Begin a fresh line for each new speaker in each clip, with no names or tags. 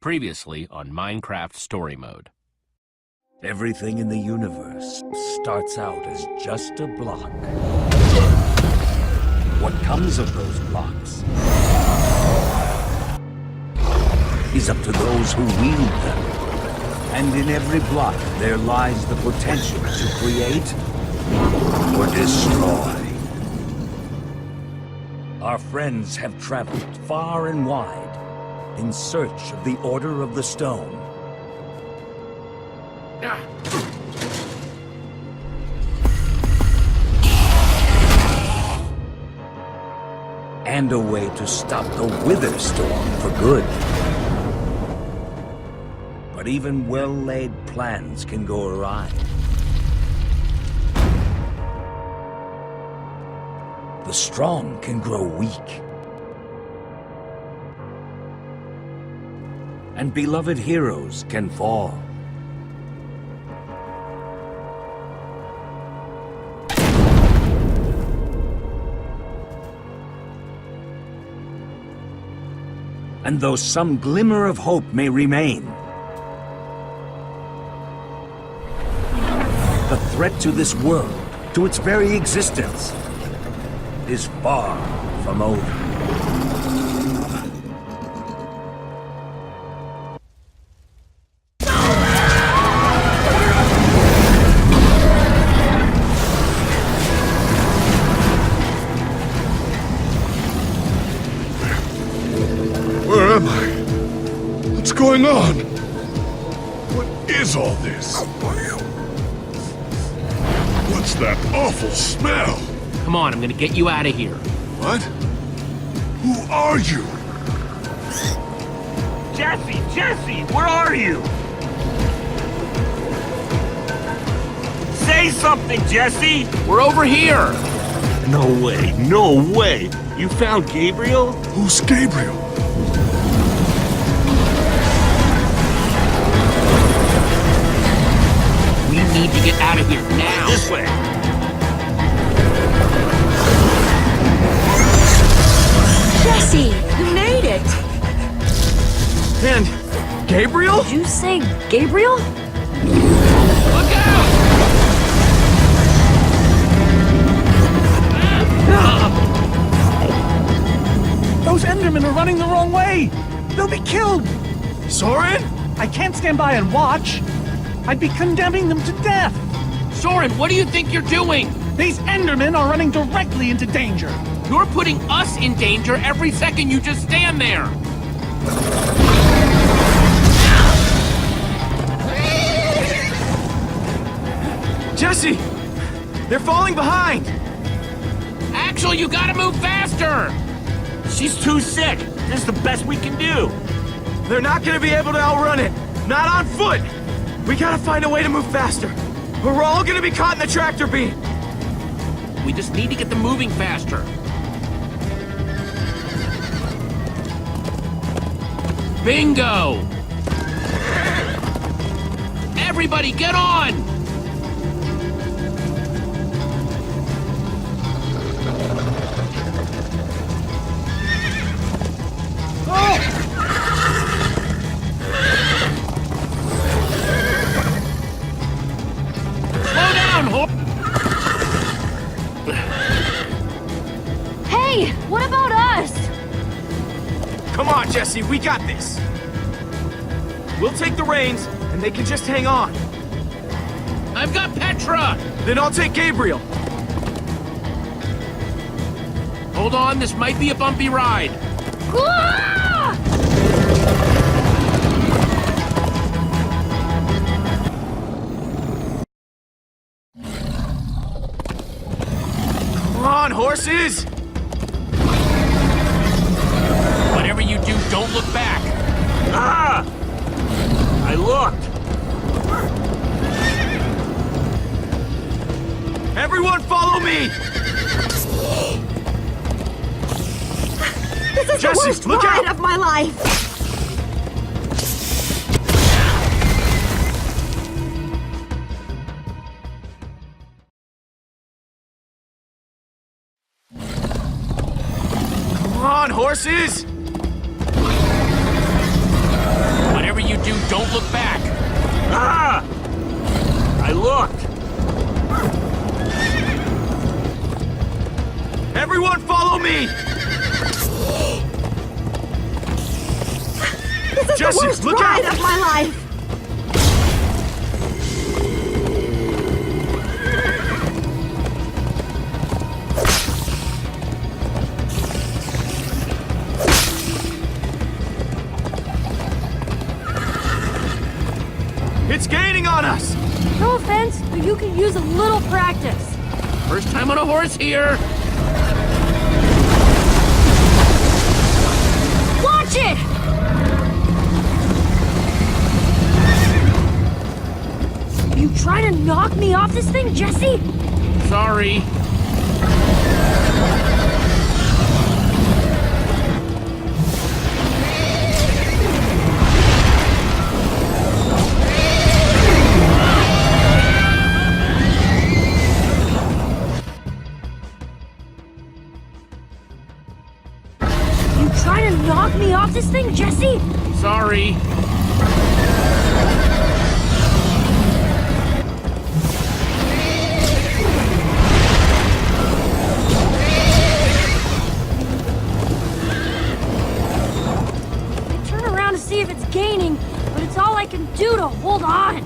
Previously on Minecraft Story Mode.
Everything in the universe starts out as just a block. What comes of those blocks is up to those who wield them. And in every block there lies the potential to create or destroy. Our friends have traveled far and wide in search of the Order of the Stone. And a way to stop the Wither Storm for good. But even well-laid plans can go awry. The strong can grow weak. And beloved heroes can fall. And though some glimmer of hope may remain, the threat to this world, to its very existence, is far from over.
Where am I? What's going on? What is all this? What's that awful smell?
Come on, I'm gonna get you out of here.
What? Who are you?
Jesse, where are you? Say something, Jesse!
We're over here!
No way! You found Gabriel?
Who's Gabriel?
We need to get out of here now!
This way!
Jesse, you made it!
And Gabriel?
Did you say Gabriel?
Look out!
Those Endermen are running the wrong way! They'll be killed!
Soren?
I can't stand by and watch! I'd be condemning them to death!
Soren, what do you think you're doing?
These Endermen are running directly into danger!
You're putting us in danger every second you just stand there!
Jesse! They're falling behind!
Axel, you gotta move faster!
She's too sick! This is the best we can do! They're not gonna be able to outrun it! Not on foot! We gotta find a way to move faster! Or we're all gonna be caught in the tractor beam!
We just need to get them moving faster. Bingo! Everybody, get on! Slow down,
Hey, what about us?
Come on, Jesse, we got this! We'll take the reins, and they can just hang on.
I've got Petra!
Then I'll take Gabriel.
Hold on, this might be a bumpy ride.
Ah!
Come on, horses!
Whatever you do, don't look back.
Ah! I looked. Everyone follow me!
This is
Jesse,
the worst
look
ride
out!
of my life!
Come on, horses!
dude, don't look back.
Ah! I looked.
Everyone follow me!
This is
Jesse,
the worst
look
ride
out!
of my life!
It's gaining on us!
No offense, but you could use a little practice.
First time on a horse here.
Watch it! You trying to knock me off this thing, Jesse?
Sorry.
Trying to knock me off this thing, Jesse?
Sorry.
I turn around to see if it's gaining, but it's all I can do to hold on.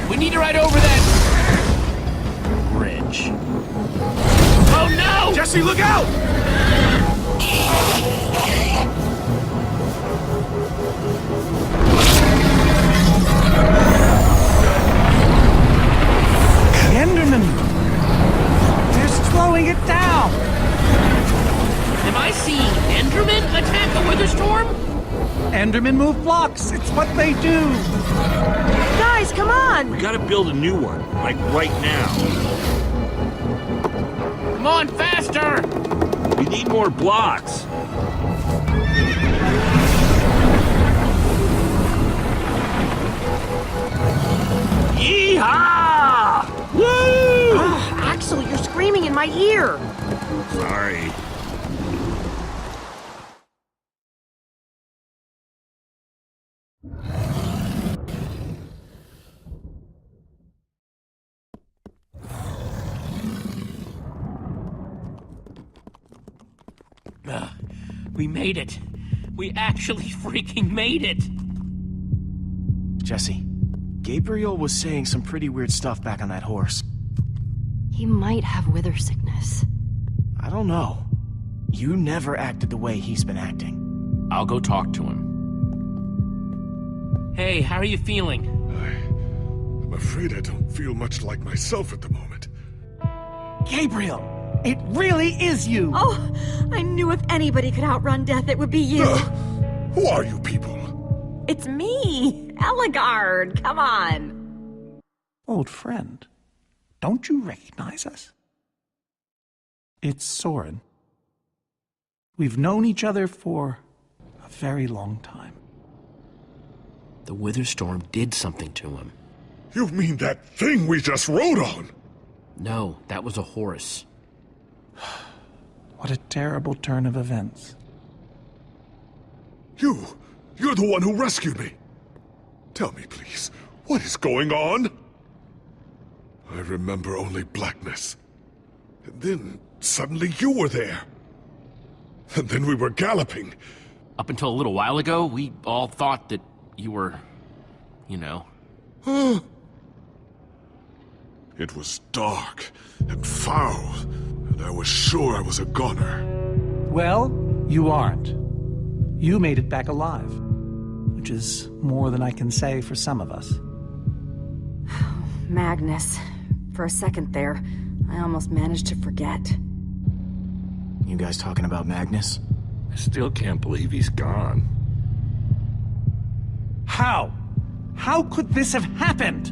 We need to ride over that bridge. Oh no!
Jesse, look out!
The Enderman! They're slowing it down!
Am I seeing Enderman attack the Witherstorm?
Endermen move blocks. It's what they do.
Guys, come on!
We gotta build a new one, like right now.
Come on, faster!
We need more blocks. Yeehaw! Woo!
Axel, you're screaming in my ear.
Sorry.
We made it. We actually freaking made it.
Jesse, Gabriel was saying some pretty weird stuff back on that horse.
He might have wither sickness.
I don't know. You never acted the way he's been acting.
I'll go talk to him. Hey, how are you feeling?
I'm afraid I don't feel much like myself at the moment.
Gabriel, it really is you.
Oh, I knew if anybody could outrun death, it would be you.
Who are you people?
It's me, Eligard. Come on.
Old friend, don't you recognize us? It's Soren. We've known each other for a very long time.
The Witherstorm did something to him.
You mean that thing we just rode on?
No, that was a horse.
What a terrible turn of events.
You're the one who rescued me. Tell me, please, what is going on? I remember only blackness. And then, suddenly you were there. And then we were galloping.
Up until a little while ago, we all thought that you were, you know.
It was dark and foul, and I was sure I was a goner.
Well, you aren't. You made it back alive, which is more than I can say for some of us.
Magnus. For a second there, I almost managed to forget.
You guys talking about Magnus?
I still can't believe he's gone.
How? How could this have happened?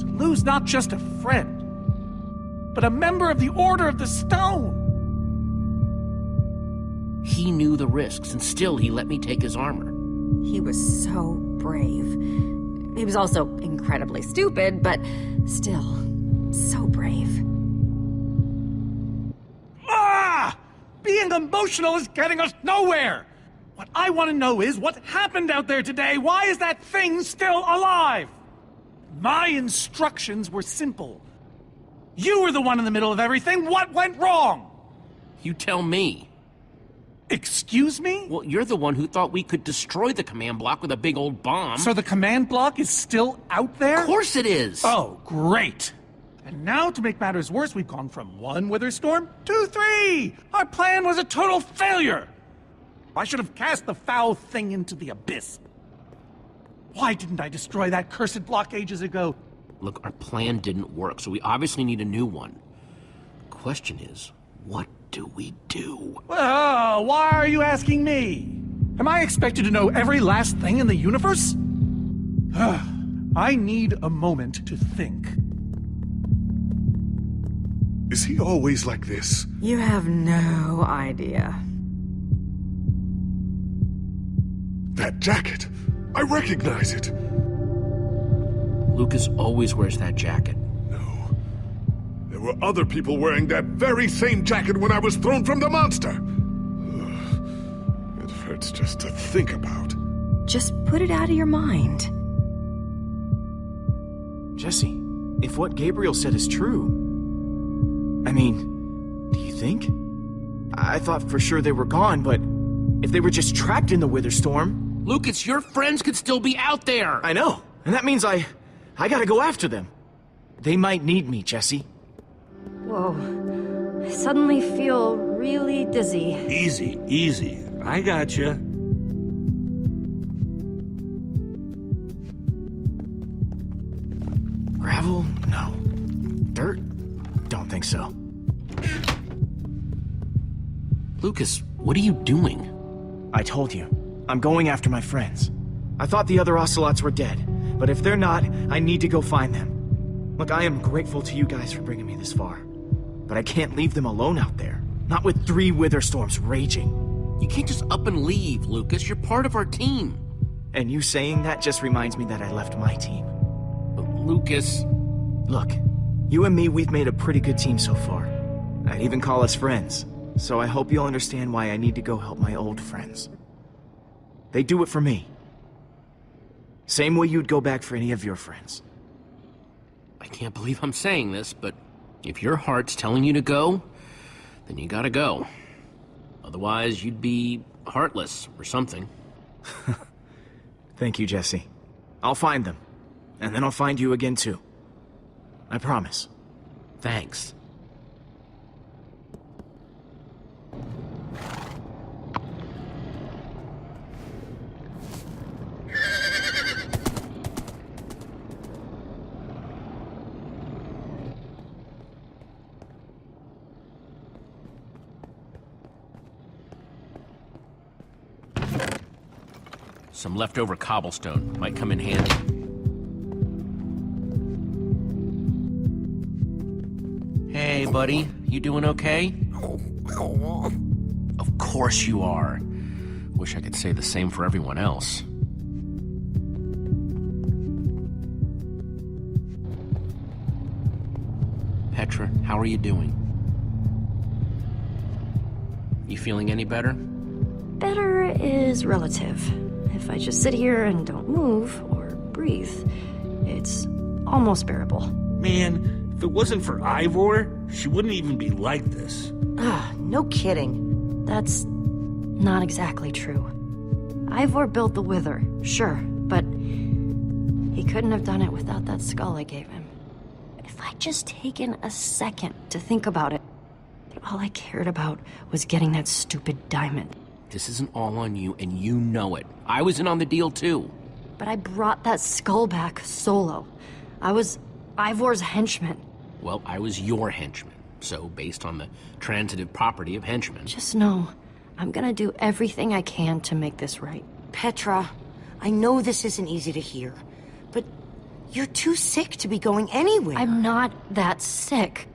To lose not just a friend, but a member of the Order of the Stone.
He knew the risks, and still he let me take his armor.
He was so brave. He was also incredibly stupid, but still, so brave.
Ah! Being emotional is getting us nowhere! What I want to know is what happened out there today. Why is that thing still alive? My instructions were simple. You were the one in the middle of everything. What went wrong?
You tell me.
Excuse me?
Well, you're the one who thought we could destroy the command block with a big old bomb.
So the command block is still out there?
Of course it is!
Oh, great. And now, to make matters worse, we've gone from 1 wither storm to 3! Our plan was a total failure! I should have cast the foul thing into the abyss. Why didn't I destroy that cursed block ages ago?
Look, our plan didn't work, so we obviously need a new one. The question is, what do we do?
Well, why are you asking me? Am I expected to know every last thing in the universe? I need a moment to think.
Is he always like this?
You have no idea.
That jacket! I recognize it!
Lucas always wears that jacket.
No. There were other people wearing that very same jacket when I was thrown from the monster! Ugh. It hurts just to think about.
Just put it out of your mind.
Jesse, if what Gabriel said is true... I mean, do you think? I thought for sure they were gone, but if they were just trapped in the Wither Storm...
Lucas, your friends could still be out there!
I know, and that means I gotta go after them. They might need me, Jesse.
Whoa. I suddenly feel really dizzy.
Easy, easy. I gotcha.
Gravel? No. Dirt? Don't think so.
Lucas, what are you doing?
I told you. I'm going after my friends. I thought the other ocelots were dead, but if they're not, I need to go find them. Look, I am grateful to you guys for bringing me this far, but I can't leave them alone out there. Not with 3 wither storms raging.
You can't just up and leave, Lucas. You're part of our team.
And you saying that just reminds me that I left my team.
But Lucas...
Look, you and me, we've made a pretty good team so far. I'd even call us friends, so I hope you'll understand why I need to go help my old friends. They do it for me. Same way you'd go back for any of your friends.
I can't believe I'm saying this, but if your heart's telling you to go, then you gotta go. Otherwise, you'd be heartless or something.
Thank you, Jesse. I'll find them. And then I'll find you again, too. I promise.
Thanks. Some leftover cobblestone might come in handy. Hey, buddy. You doing okay? Of course you are. Wish I could say the same for everyone else. Petra, how are you doing? You feeling any better?
Better is relative. If I just sit here and don't move or breathe, it's almost bearable.
Man, if it wasn't for Ivor, she wouldn't even be like this.
No kidding. That's not exactly true. Ivor built the Wither, sure, but he couldn't have done it without that skull I gave him. If I'd just taken a second to think about it, all I cared about was getting that stupid diamond.
This isn't all on you, and you know it. I was in on the deal, too.
But I brought that skull back solo. I was Ivor's henchman.
Well, I was your henchman. So, based on the transitive property of henchman...
Just know, I'm gonna do everything I can to make this right.
Petra,
I know this isn't easy to hear, but you're too sick to be going anywhere.
I'm not that sick.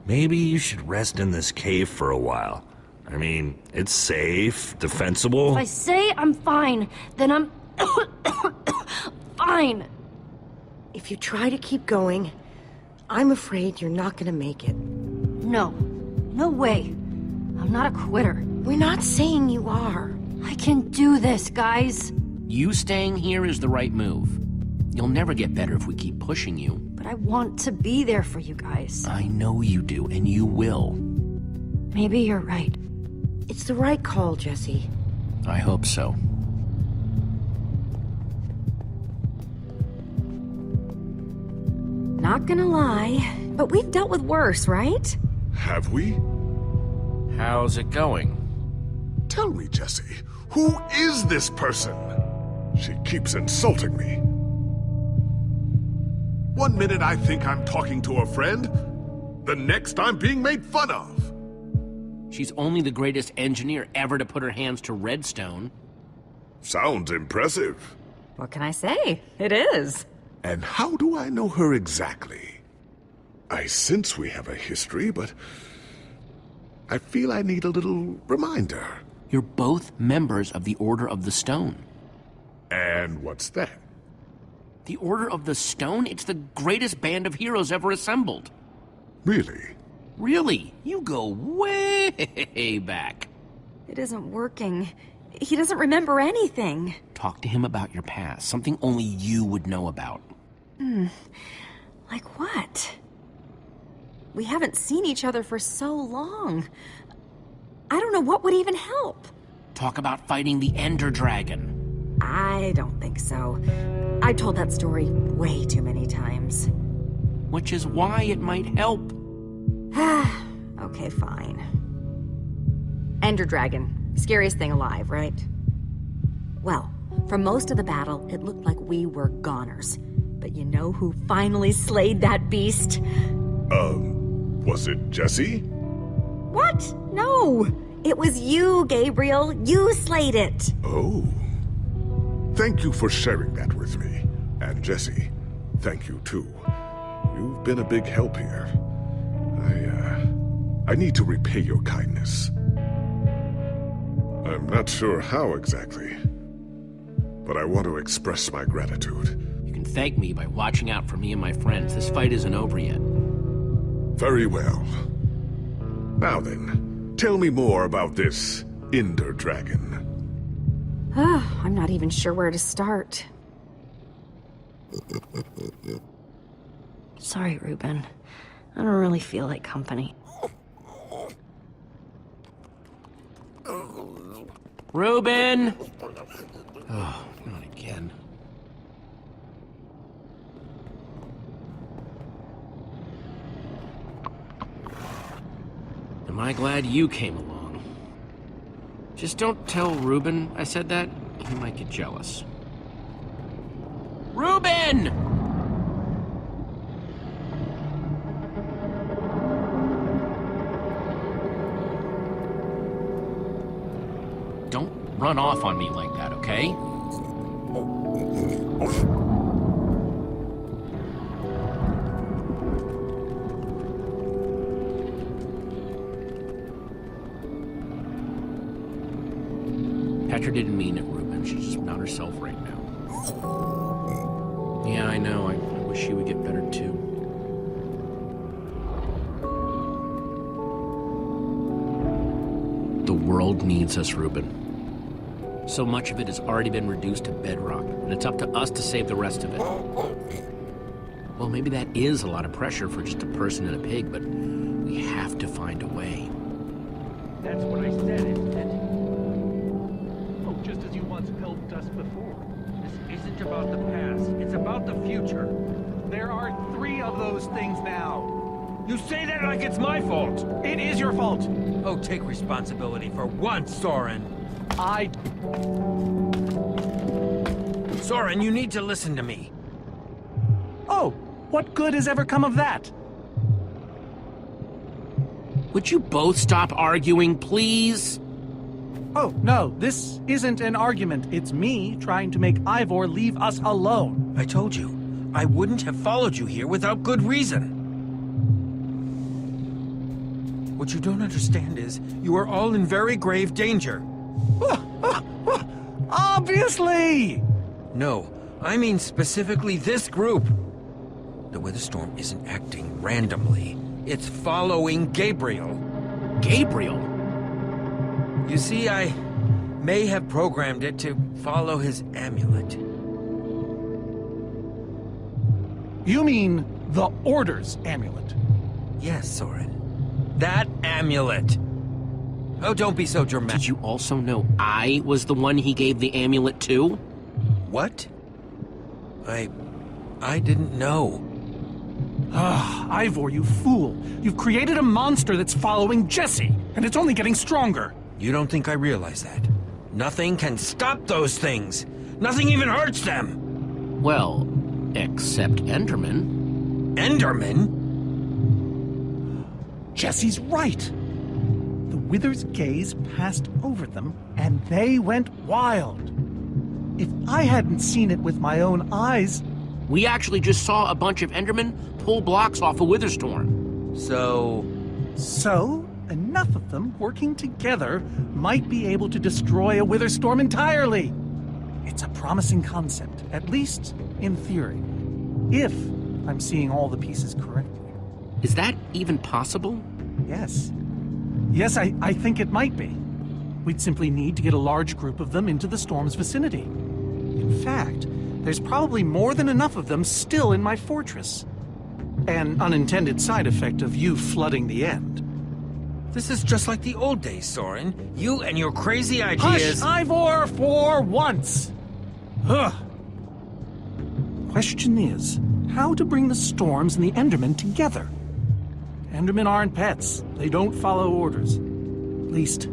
Maybe you should rest in this cave for a while. I mean, it's safe, defensible.
If I say I'm fine, then I'm fine.
If you try to keep going, I'm afraid you're not gonna make it.
No. No way. I'm not a quitter.
We're not saying you are.
I can do this, guys.
You staying here is the right move. You'll never get better if we keep pushing you.
But I want to be there for you guys.
I know you do, and you will.
Maybe you're right.
It's the right call, Jesse.
I hope so.
Not gonna lie, but we've dealt with worse, right?
Have we?
How's it going?
Tell me, Jesse, who is this person? She keeps insulting me. One minute I think I'm talking to a friend, the next I'm being made fun of.
She's only the greatest engineer ever to put her hands to redstone.
Sounds impressive.
What can I say? It is.
And how do I know her exactly? I sense we have a history, but I feel I need a little reminder.
You're both members of the Order of the Stone.
And what's that?
The Order of the Stone? It's the greatest band of heroes ever assembled.
Really?
Really? You go way back.
It isn't working. He doesn't remember anything.
Talk to him about your past, something only you would know about.
Like what? We haven't seen each other for so long. I don't know what would even help.
Talk about fighting the Ender Dragon.
I don't think so. I told that story way too many times.
Which is why it might help.
Okay, fine. Ender Dragon. Scariest thing alive, right? Well, for most of the battle, it looked like we were goners. But you know who finally slayed that beast?
Was it Jesse?
What? No! It was you, Gabriel. You slayed it.
Oh. Thank you for sharing that with me. And Jesse, thank you too. You've been a big help here. I need to repay your kindness. I'm not sure how exactly, but I want to express my gratitude.
You can thank me by watching out for me and my friends. This fight isn't over yet.
Very well. Now then, tell me more about this Ender Dragon.
I'm not even sure where to start.
Sorry, Ruben. I don't really feel like company.
Ruben! Oh, not again. Am I glad you came along? Just don't tell Ruben I said that. He might get jealous. Ruben! Don't run off on me like that, okay? Petra didn't mean it, Ruben. She's just not herself right now. Yeah, I know. I wish she would get better, too. The world needs us, Ruben. So much of it has already been reduced to bedrock, and it's up to us to save the rest of it. Well, maybe that is a lot of pressure for just a person and a pig, but we have to find a way.
That's what I said, isn't it? Oh, just as you once helped us before.
This isn't about the past. It's about the future.
There are 3 of those things now.
You say that like it's my fault.
It is your fault.
Oh, take responsibility for once, Soren. Soren, you need to listen to me.
Oh, what good has ever come of that?
Would you both stop arguing, please?
Oh, no, this isn't an argument. It's me trying to make Ivor leave us alone.
I told you, I wouldn't have followed you here without good reason. What you don't understand is, you are all in very grave danger.
Obviously!
No, I mean specifically this group. The weather storm isn't acting randomly. It's following Gabriel.
Gabriel?
You see, I may have programmed it to follow his amulet.
You mean the Order's amulet?
Yes, Soren. That amulet. Oh, don't be so dramatic.
Did you also know I was the one he gave the amulet to?
What? I didn't know.
Ah, Ivor, you fool. You've created a monster that's following Jesse, and it's only getting stronger.
You don't think I realize that? Nothing can stop those things. Nothing even hurts them.
Well, except Enderman.
Enderman?
Jesse's right. The Wither's gaze passed over them, and they went wild. If I hadn't seen it with my own eyes...
We actually just saw a bunch of Endermen pull blocks off a Witherstorm.
So,
enough of them working together might be able to destroy a Witherstorm entirely. It's a promising concept, at least in theory, if I'm seeing all the pieces correctly.
Is that even possible?
Yes. Yes, I think it might be. We'd simply need to get a large group of them into the storm's vicinity. In fact, there's probably more than enough of them still in my fortress. An unintended side effect of you flooding the end.
this is just like the old days, Soren. You and your crazy ideas...
Hush, Ivor, for once! Ugh. Question is, how to bring the Storms and the Endermen together? Endermen aren't pets. They don't follow orders. At least,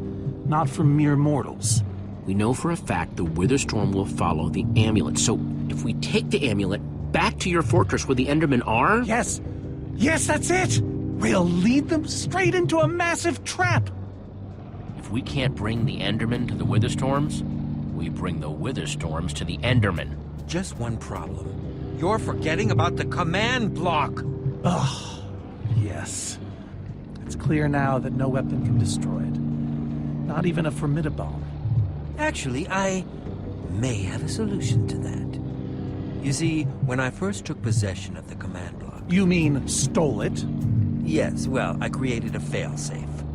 not from mere mortals.
We know for a fact the Witherstorm will follow the amulet, so if we take the amulet back to your fortress where the Endermen are...
Yes! Yes, that's it! We'll lead them straight into a massive trap!
If we can't bring the Endermen to the Witherstorms, we bring the Witherstorms to the Endermen.
Just one problem. You're forgetting about the command block!
Ugh, yes. It's clear now that no weapon can destroy it. Not even a formidable.
Actually, I may have a solution to that. You see, when I first took possession of the command block...
You mean stole it?
Yes, well, I created a failsafe.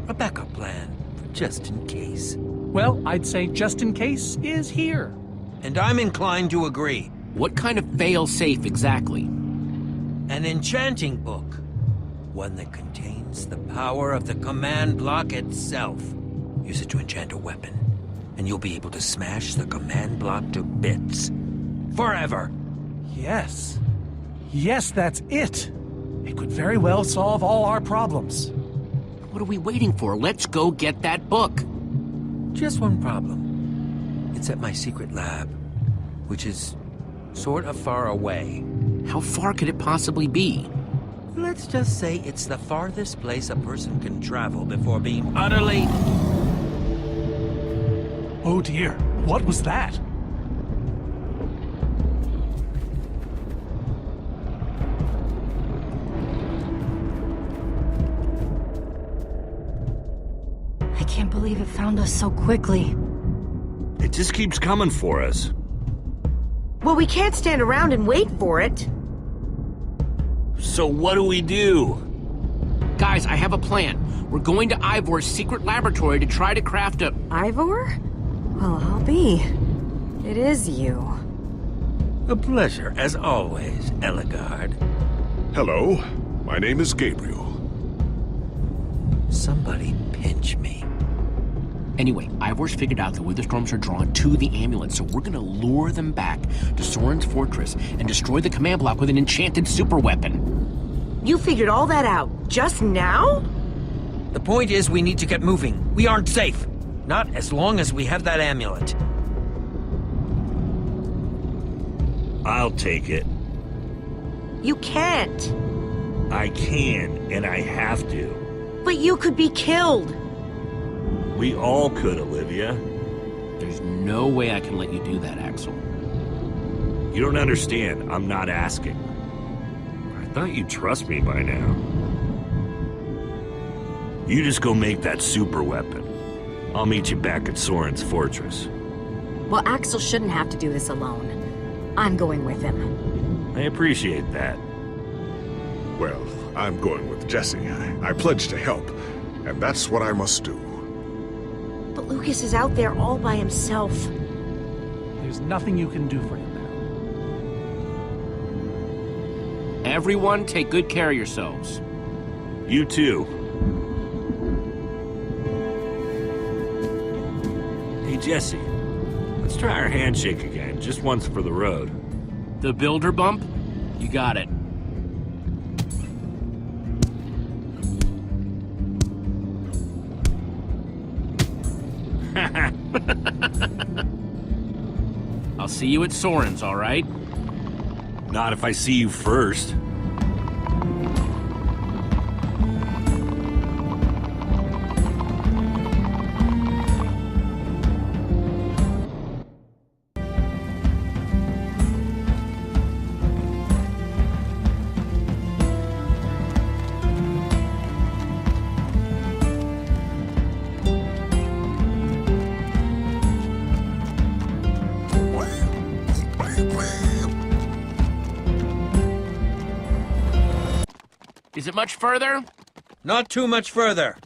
A backup plan for just in case.
Well, I'd say just in case is here.
And I'm inclined to agree.
What kind of fail-safe exactly?
An enchanting book. One that contains the power of the command block itself. Use it to enchant a weapon, and you'll be able to smash the command block to bits. Forever!
Yes. Yes, that's it. It could very well solve all our problems.
What are we waiting for? Let's go get that book.
Just one problem. It's at my secret lab, which is sort of far away.
How far could it possibly be?
Let's just say it's the farthest place a person can travel before being utterly...
Oh dear, what was that?
I can't believe it found us so quickly.
It just keeps coming for us.
Well, we can't stand around and wait for it.
So what do we do?
Guys, I have a plan. We're going to Ivor's secret laboratory to try to craft a...
Ivor? Well, I'll be. It is you.
A pleasure, as always, Eligard.
Hello, my name is Gabriel.
Somebody pinch me.
Anyway, Ivor's figured out the Witherstorms are drawn to the amulet, so we're gonna lure them back to Soren's fortress and destroy the command block with an enchanted super weapon.
You figured all that out just now?
The point is we need to get moving. We aren't safe. Not as long as we have that amulet.
I'll take it.
You can't.
I can, and I have to.
But you could be killed.
We all could, Olivia.
There's no way I can let you do that, Axel.
You don't understand. I'm not asking. I thought you'd trust me by now. You just go make that super weapon. I'll meet you back at Soren's fortress.
Well, Axel shouldn't have to do this alone. I'm going with him.
I appreciate that.
Well, I'm going with Jesse. I pledged to help, and that's what I must do.
But Lucas is out there all by himself.
There's nothing you can do for him now.
Everyone, take good care of yourselves.
You too. Hey, Jesse. Let's try our handshake again, just once for the road.
The builder bump? You got it. I'll see you at Soren's, all right?
Not if I see you first.
Is it much further?
Not too much further.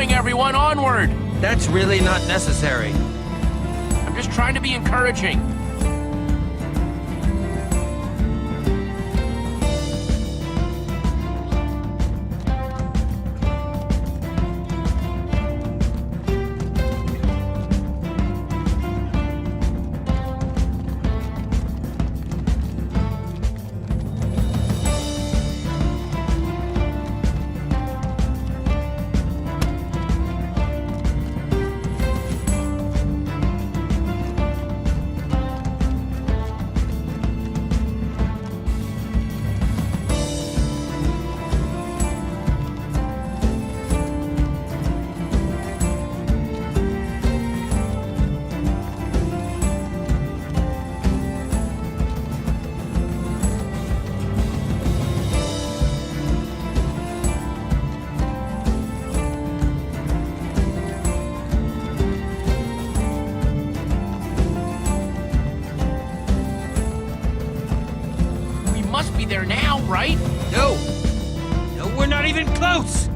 Everyone, onward!
That's really not necessary.
I'm just trying to be encouraging. There now, right?
No! No, we're not even close!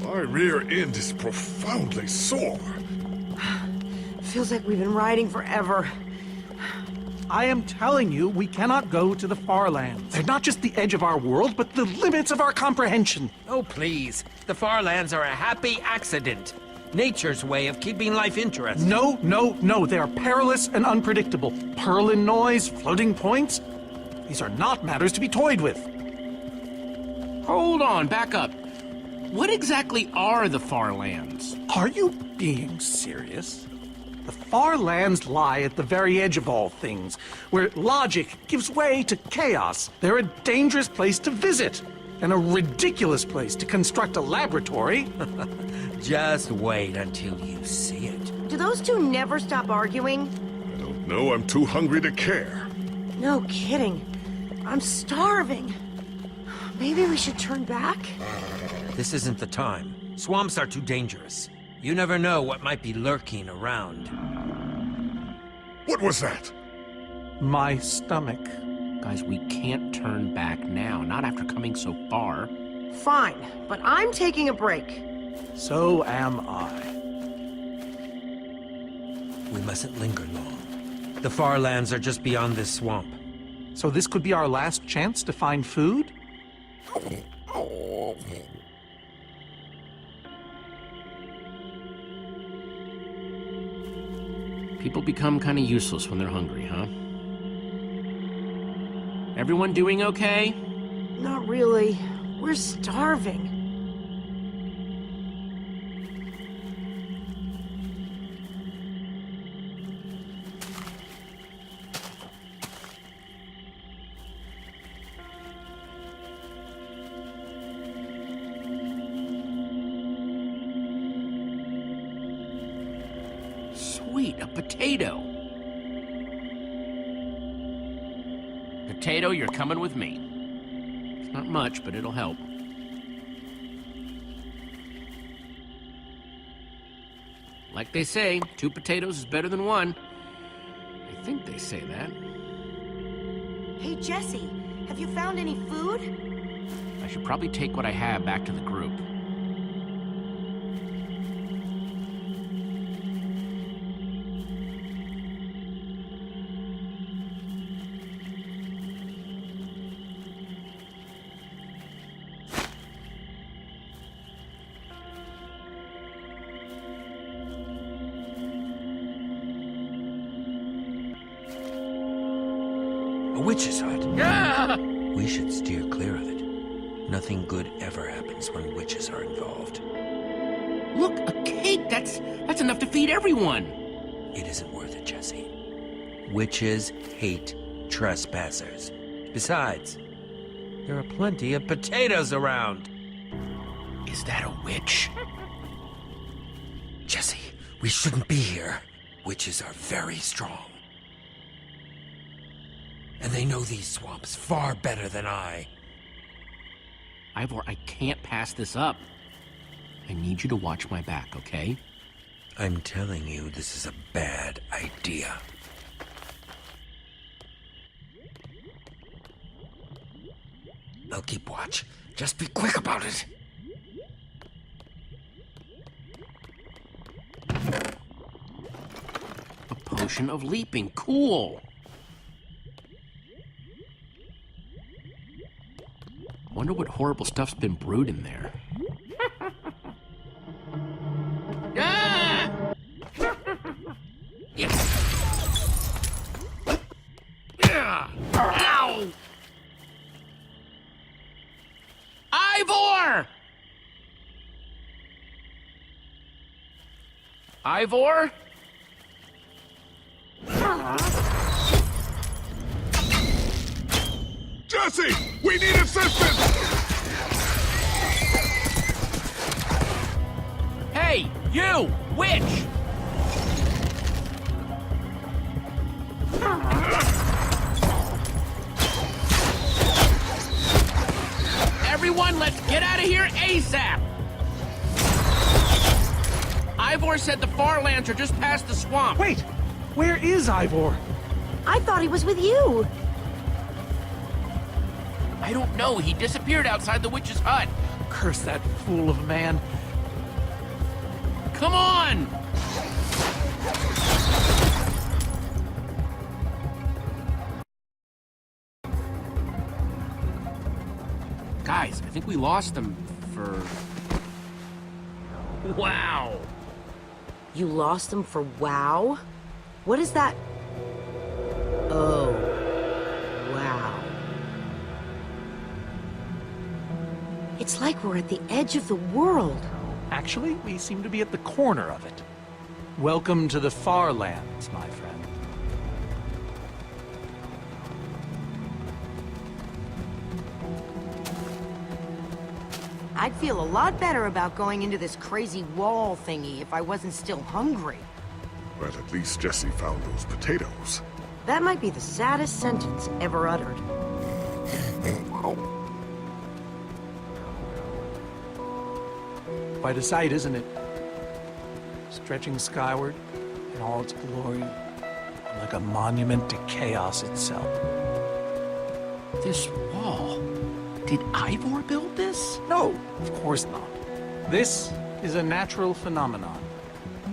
My rear end is profoundly sore.
Feels like we've been riding forever.
I am telling you, we cannot go to the far lands. They're not just the edge of our world, but the limits of our comprehension.
Oh, please. The far lands are a happy accident. Nature's way of keeping life interesting.
No, no, no. They are perilous and unpredictable. Purlin noise, floating points. These are not matters to be toyed with.
Hold on, back up. What exactly are the far lands?
Are you being serious? The far lands lie at the very edge of all things, where logic gives way to chaos. They're a dangerous place to visit, and a ridiculous place to construct a laboratory.
Just wait until you see it.
Do those two never stop arguing?
don't know. I'm too hungry to care.
No kidding. I'm starving. Maybe we should turn back?
This isn't the time. Swamps are too dangerous. You never know what might be lurking around.
What was that?
My stomach.
Guys, we can't turn back now, not after coming so far.
Fine, but I'm taking a break.
So am I.
We mustn't linger long. The far lands are just beyond this swamp.
So this could be our last chance to find food?
People become kind of useless when they're hungry, huh? Everyone doing okay?
Not really. We're starving.
Sweet, a potato. Potato, you're coming with me. It's not much, but it'll help. Like they say, 2 potatoes is better than 1. I think they say that.
Hey, Jesse, have you found any food?
I should probably take what I have back to the group.
A witch's hut.
Ah!
We should steer clear of it. Nothing good ever happens when witches are involved.
Look, a cake! That's enough to feed everyone!
It isn't worth it, Jesse. Witches hate trespassers. Besides, there are plenty of potatoes around.
Is that a witch?
Jesse, we shouldn't be here. Witches are very strong. And they know these swamps far better than I.
Ivor, I can't pass this up. I need you to watch my back, okay?
I'm telling you, this is a bad idea. I'll keep watch. Just be quick about it.
A potion of leaping. Cool! Wonder what horrible stuff's been brewed in there. Ah! Yeah. Ow! Ivor! Ivor?
Jesse! We need assistance!
Hey, you! Witch! Everyone, let's get out of here ASAP! Ivor said the far lands are just past the swamp.
Wait! Where is Ivor?
I thought he was with you.
I don't know. He disappeared outside the witch's hut.
Curse that fool of a man.
Come on! Guys, I think we lost them for... Wow!
You lost him for WoW? What is that? Oh, wow. It's like we're at the edge of the world.
Actually, we seem to be at the corner of it. Welcome to the far lands, my friend.
I'd feel a lot better about going into this crazy wall thingy if I wasn't still hungry.
Well, at least Jesse found those potatoes.
That might be the saddest sentence ever uttered.
Quite a sight, isn't it? Stretching skyward in all its glory, like a monument to chaos itself.
This wall. Did Ivor build this?
No, of course not. This is a natural phenomenon.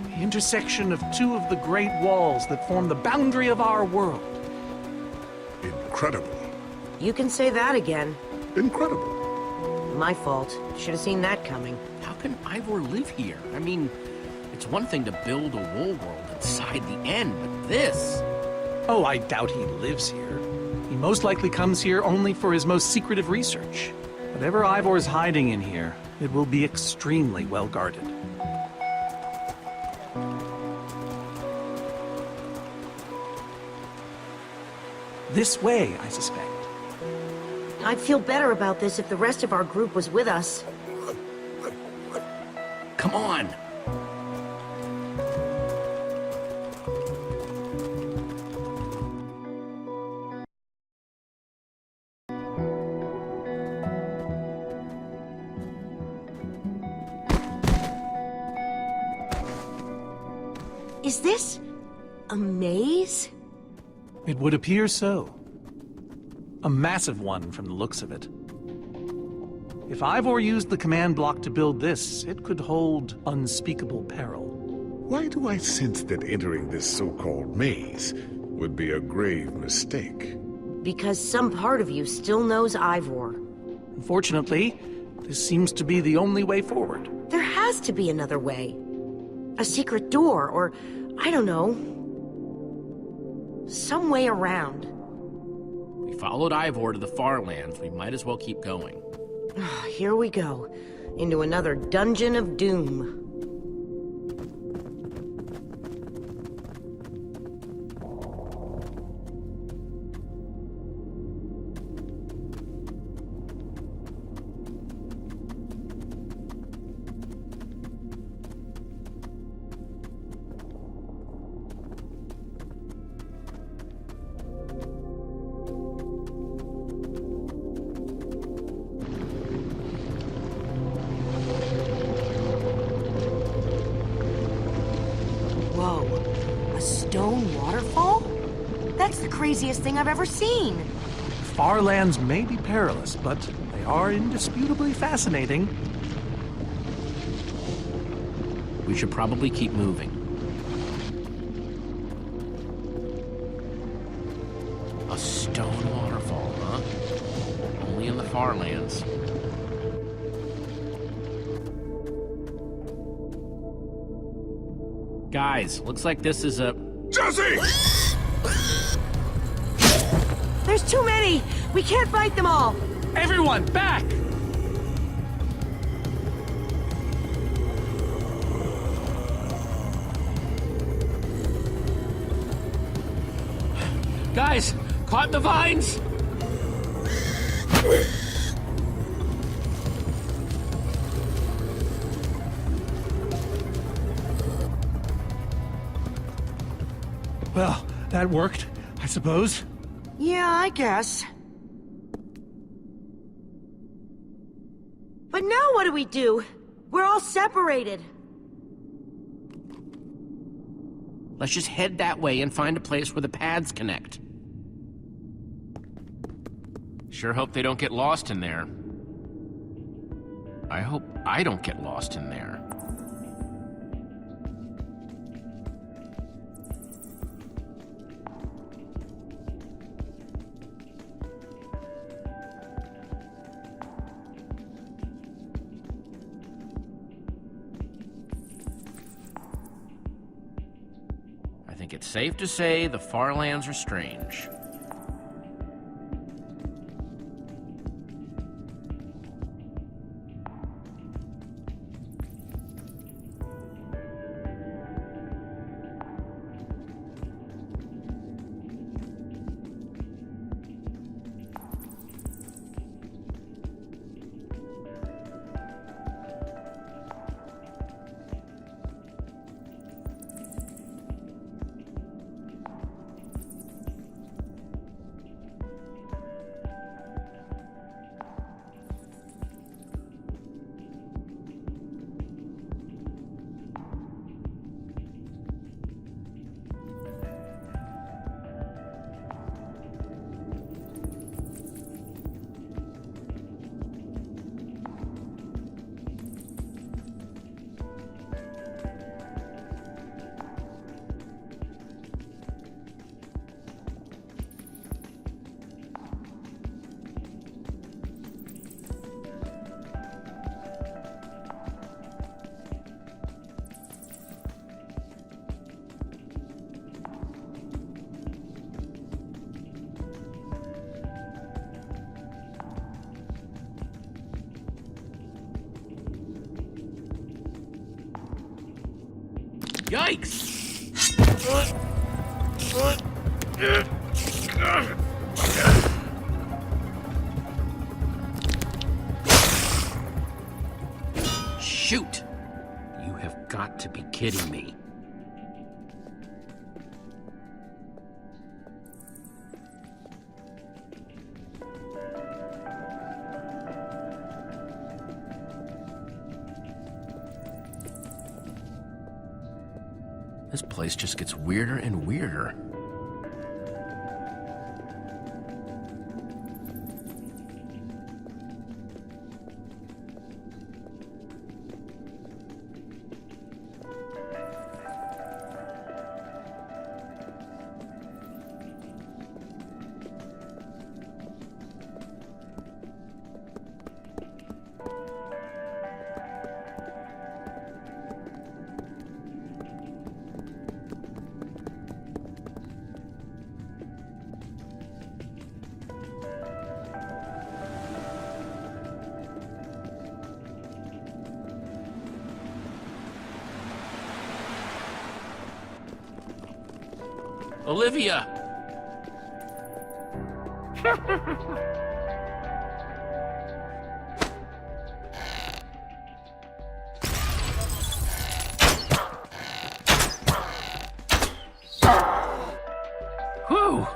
The intersection of two of the great walls that form the boundary of our world.
Incredible.
You can say that again.
Incredible.
My fault. Should have seen that coming.
How can Ivor live here? I mean, it's one thing to build a wool world inside the end, but this...
Oh, I doubt he lives here. He most likely comes here only for his most secretive research. Whatever Ivor's hiding in here, it will be extremely well guarded. This way, I suspect.
I'd feel better about this if the rest of our group was with us.
Come on!
Is this a maze?
It would appear so. A massive one from the looks of it. If Ivor used the command block to build this, it could hold unspeakable peril.
Why do I sense that entering this so-called maze would be a grave mistake?
Because some part of you still knows Ivor.
Unfortunately, this seems to be the only way forward.
There has to be another way. A secret door, or, I don't know, some way around.
We followed Ivor to the far lands. We might as well keep going.
Here we go, into another dungeon of doom. Whoa, a stone waterfall? That's the craziest thing I've ever seen.
Far lands may be perilous, but they are indisputably fascinating.
We should probably keep moving. A stone waterfall, huh? Only in the far lands. Guys, looks like this is a...
Jesse!
There's too many! We can't fight them all!
Everyone, back!
Guys, caught the vines!
Well, that worked, I suppose.
Yeah, I guess. But now what do we do? We're all separated.
Let's just head that way and find a place where the paths connect. Sure hope they don't get lost in there. I hope I don't get lost in there. I think it's safe to say the far lands are strange. Yikes! Shoot! You have got to be kidding me. This place just gets weirder and weirder. Olivia! Whew!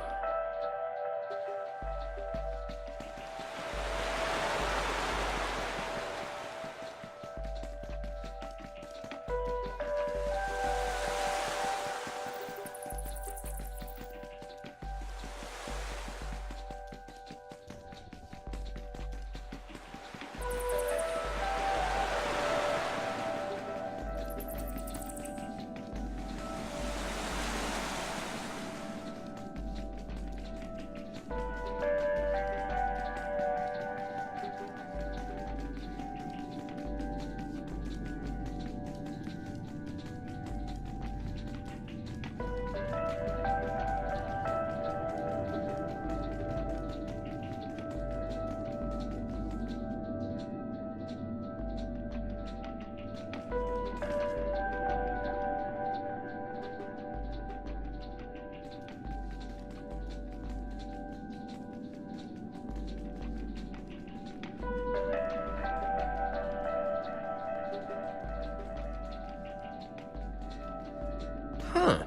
Huh.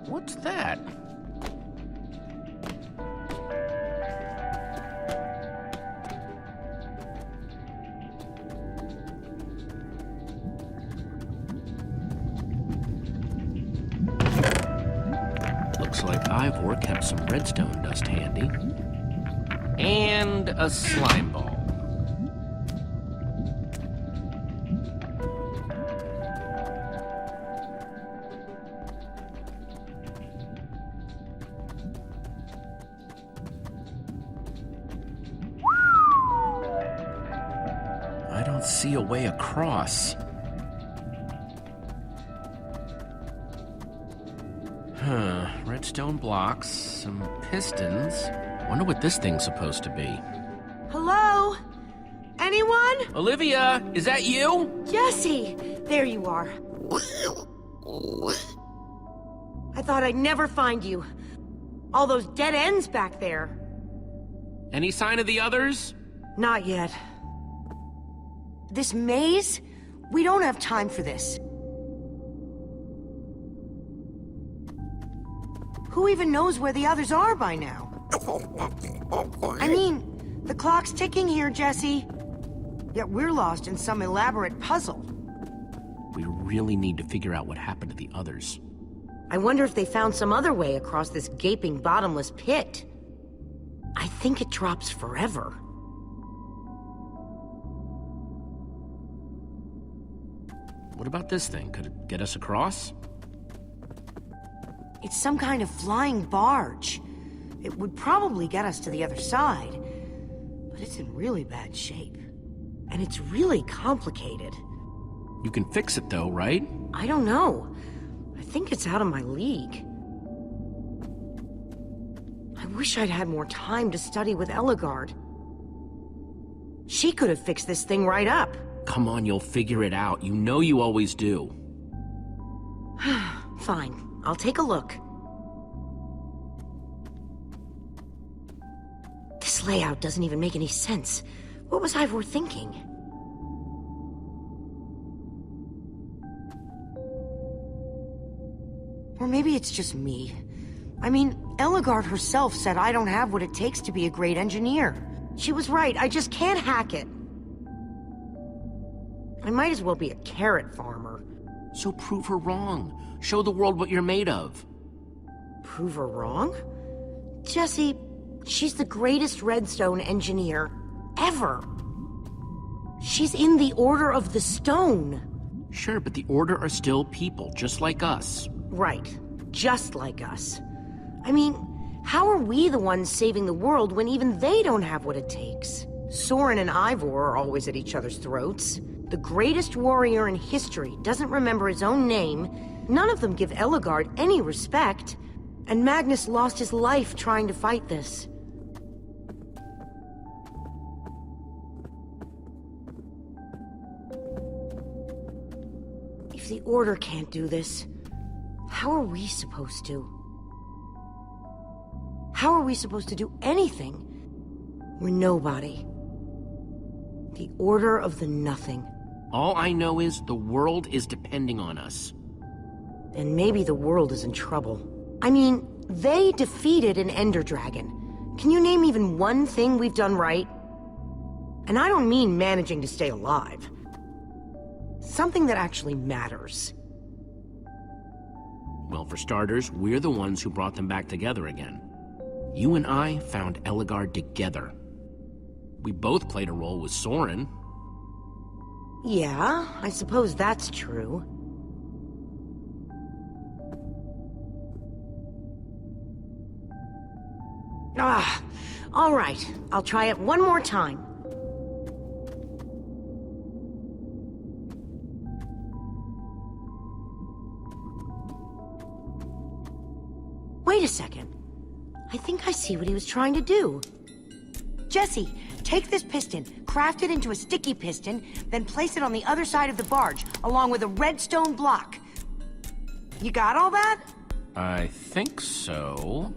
What's that? Looks like Ivor kept some redstone dust handy. And a slime ball. I don't see a way across. Huh, redstone blocks, some pistons. Wonder what this thing's supposed to be.
Hello? Anyone?
Olivia, is that you?
Jesse! There you are. I thought I'd never find you. All those dead ends back there.
Any sign of the others?
Not yet. This maze? We don't have time for this. Who even knows where the others are by now? I mean, the clock's ticking here, Jesse. Yet we're lost in some elaborate puzzle.
We really need to figure out what happened to the others.
I wonder if they found some other way across this gaping bottomless pit. I think it drops forever.
What about this thing? Could it get us across?
It's some kind of flying barge. It would probably get us to the other side. But it's in really bad shape. And it's really complicated.
You can fix it though, right?
I don't know. I think it's out of my league. I wish I'd had more time to study with Eligard. She could have fixed this thing right up.
Come on, you'll figure it out. You know you always do.
Fine, I'll take a look. This layout doesn't even make any sense. What was Ivor thinking? Or maybe it's just me. I mean, Ellegaard herself said I don't have what it takes to be a great engineer. She was right, I just can't hack it. I might as well be a carrot farmer.
So prove her wrong. Show the world what you're made of.
Prove her wrong? Jesse, she's the greatest redstone engineer ever. She's in the Order of the Stone.
Sure, but the Order are still people, just like us.
Right, just like us. I mean, how are we the ones saving the world when even they don't have what it takes? Soren and Ivor are always at each other's throats. The greatest warrior in history doesn't remember his own name. None of them give Ellegaard any respect. And Magnus lost his life trying to fight this. If the Order can't do this, how are we supposed to? How are we supposed to do anything? We're nobody. The Order of the Nothing.
All I know is the world is depending on us.
And maybe the world is in trouble. I mean, they defeated an Ender Dragon. Can you name even one thing we've done right? And I don't mean managing to stay alive. Something that actually matters.
Well, for starters, we're the ones who brought them back together again. You and I found Ellegaard together. We both played a role with Soren.
Yeah, I suppose that's true. All right. I'll try it one more time. Wait a second. I think I see what he was trying to do. Jesse, take this piston, craft it into a sticky piston, then place it on the other side of the barge, along with a redstone block. You got all that?
I think so.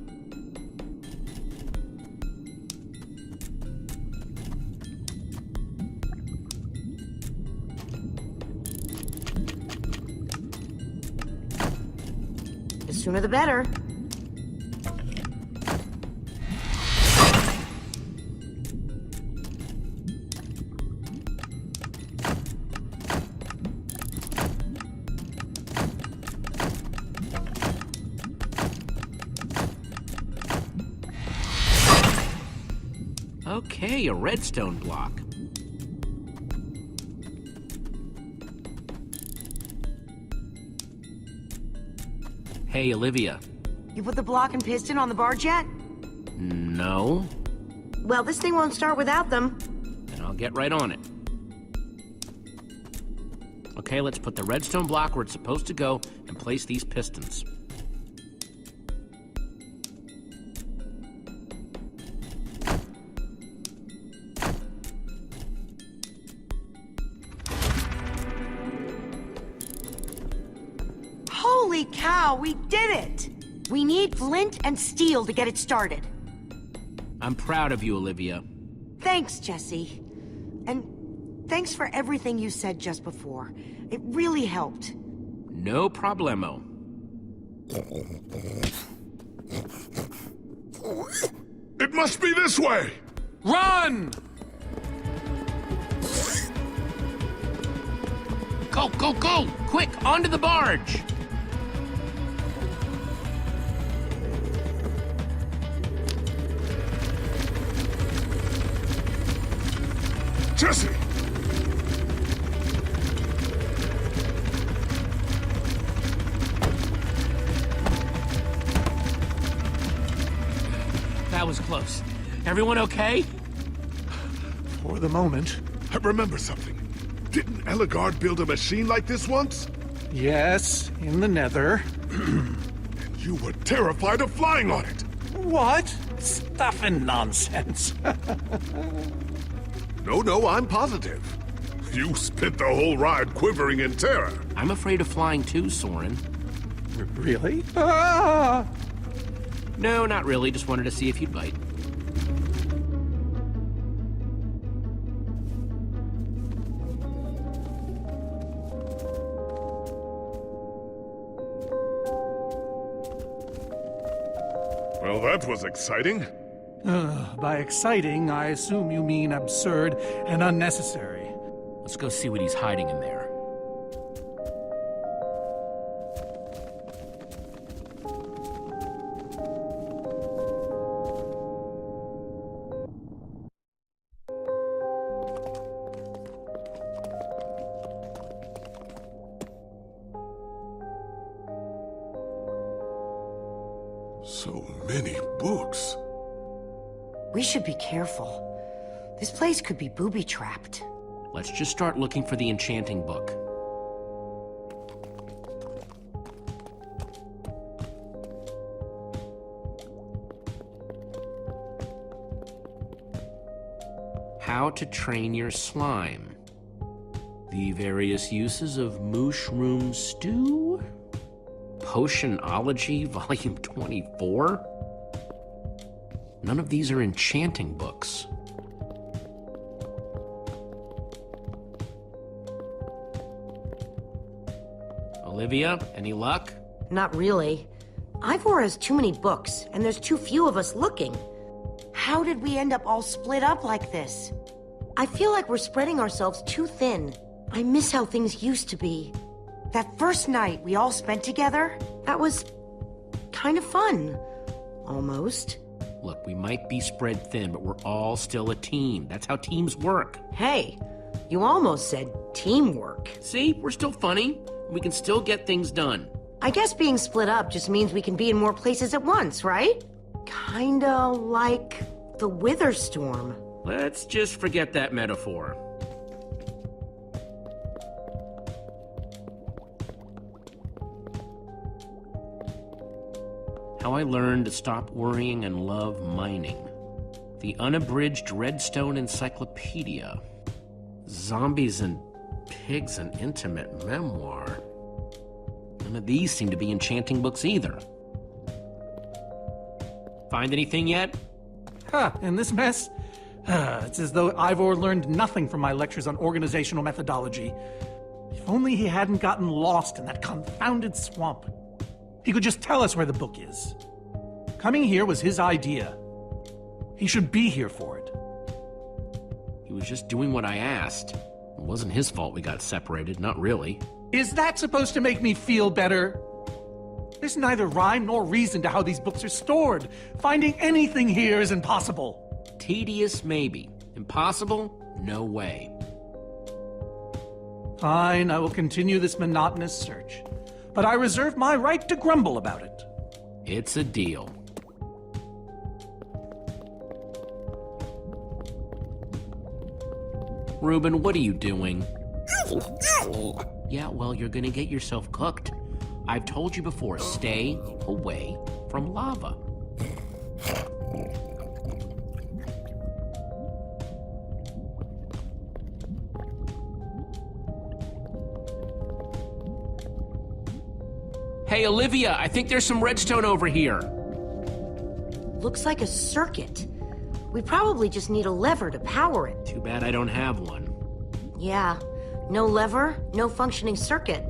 The sooner the better.
Okay, a redstone block. Hey, Olivia.
You put the block and piston on the barge yet?
No.
Well, this thing won't start without them.
Then I'll get right on it. Okay, let's put the redstone block where it's supposed to go and place these pistons.
Holy cow, we did it! We need flint and steel to get it started.
I'm proud of you, Olivia.
Thanks, Jesse. And thanks for everything you said just before. It really helped.
No problemo.
It must be this way!
Run!
Go, go, go! Quick, onto the barge!
Jesse!
That was close. Everyone okay?
For the moment.
I remember something. Didn't Ellegaard build a machine like this once?
Yes, in the Nether.
And you were terrified of flying on it.
What? Stuff and nonsense.
No, I'm positive. You spent the whole ride quivering in terror.
I'm afraid of flying too, Soren.
Really? Ah!
No, not really. Just wanted to see if you'd bite.
Well, that was exciting.
By exciting, I assume you mean absurd and unnecessary.
Let's go see what he's hiding in there.
So many books.
We should be careful. This place could be booby-trapped.
Let's just start looking for the enchanting book. How to train your slime. The various uses of mushroom stew? Potionology, Volume 24? None of these are enchanting books. Olivia, any luck?
Not really. Ivor has too many books, and there's too few of us looking. How did we end up all split up like this? I feel like we're spreading ourselves too thin. I miss how things used to be. That first night we all spent together, that was kind of fun. Almost.
Look, we might be spread thin, but we're all still a team. That's how teams work.
Hey, you almost said teamwork.
See, we're still funny. We can still get things done.
I guess being split up just means we can be in more places at once, right? Kinda like the Wither Storm.
Let's just forget that metaphor. How I Learned to Stop Worrying and Love Mining. The Unabridged Redstone Encyclopedia. Zombies and Pigs, an Intimate Memoir. None of these seem to be enchanting books either. Find anything yet?
Huh, in this mess? It's as though Ivor learned nothing from my lectures on organizational methodology. If only he hadn't gotten lost in that confounded swamp. He could just tell us where the book is. Coming here was his idea. He should be here for it.
He was just doing what I asked. It wasn't his fault we got separated, not really.
Is that supposed to make me feel better? There's neither rhyme nor reason to how these books are stored. Finding anything here is impossible.
Tedious, maybe. Impossible? No way.
Fine, I will continue this monotonous search. But I reserve my right to grumble about it.
It's a deal. Reuben, what are you doing? Yeah, well, you're gonna get yourself cooked. I've told you before, stay away from lava. Hey, Olivia, I think there's some redstone over here.
Looks like a circuit. We probably just need a lever to power it.
Too bad I don't have one.
Yeah, no lever, no functioning circuit.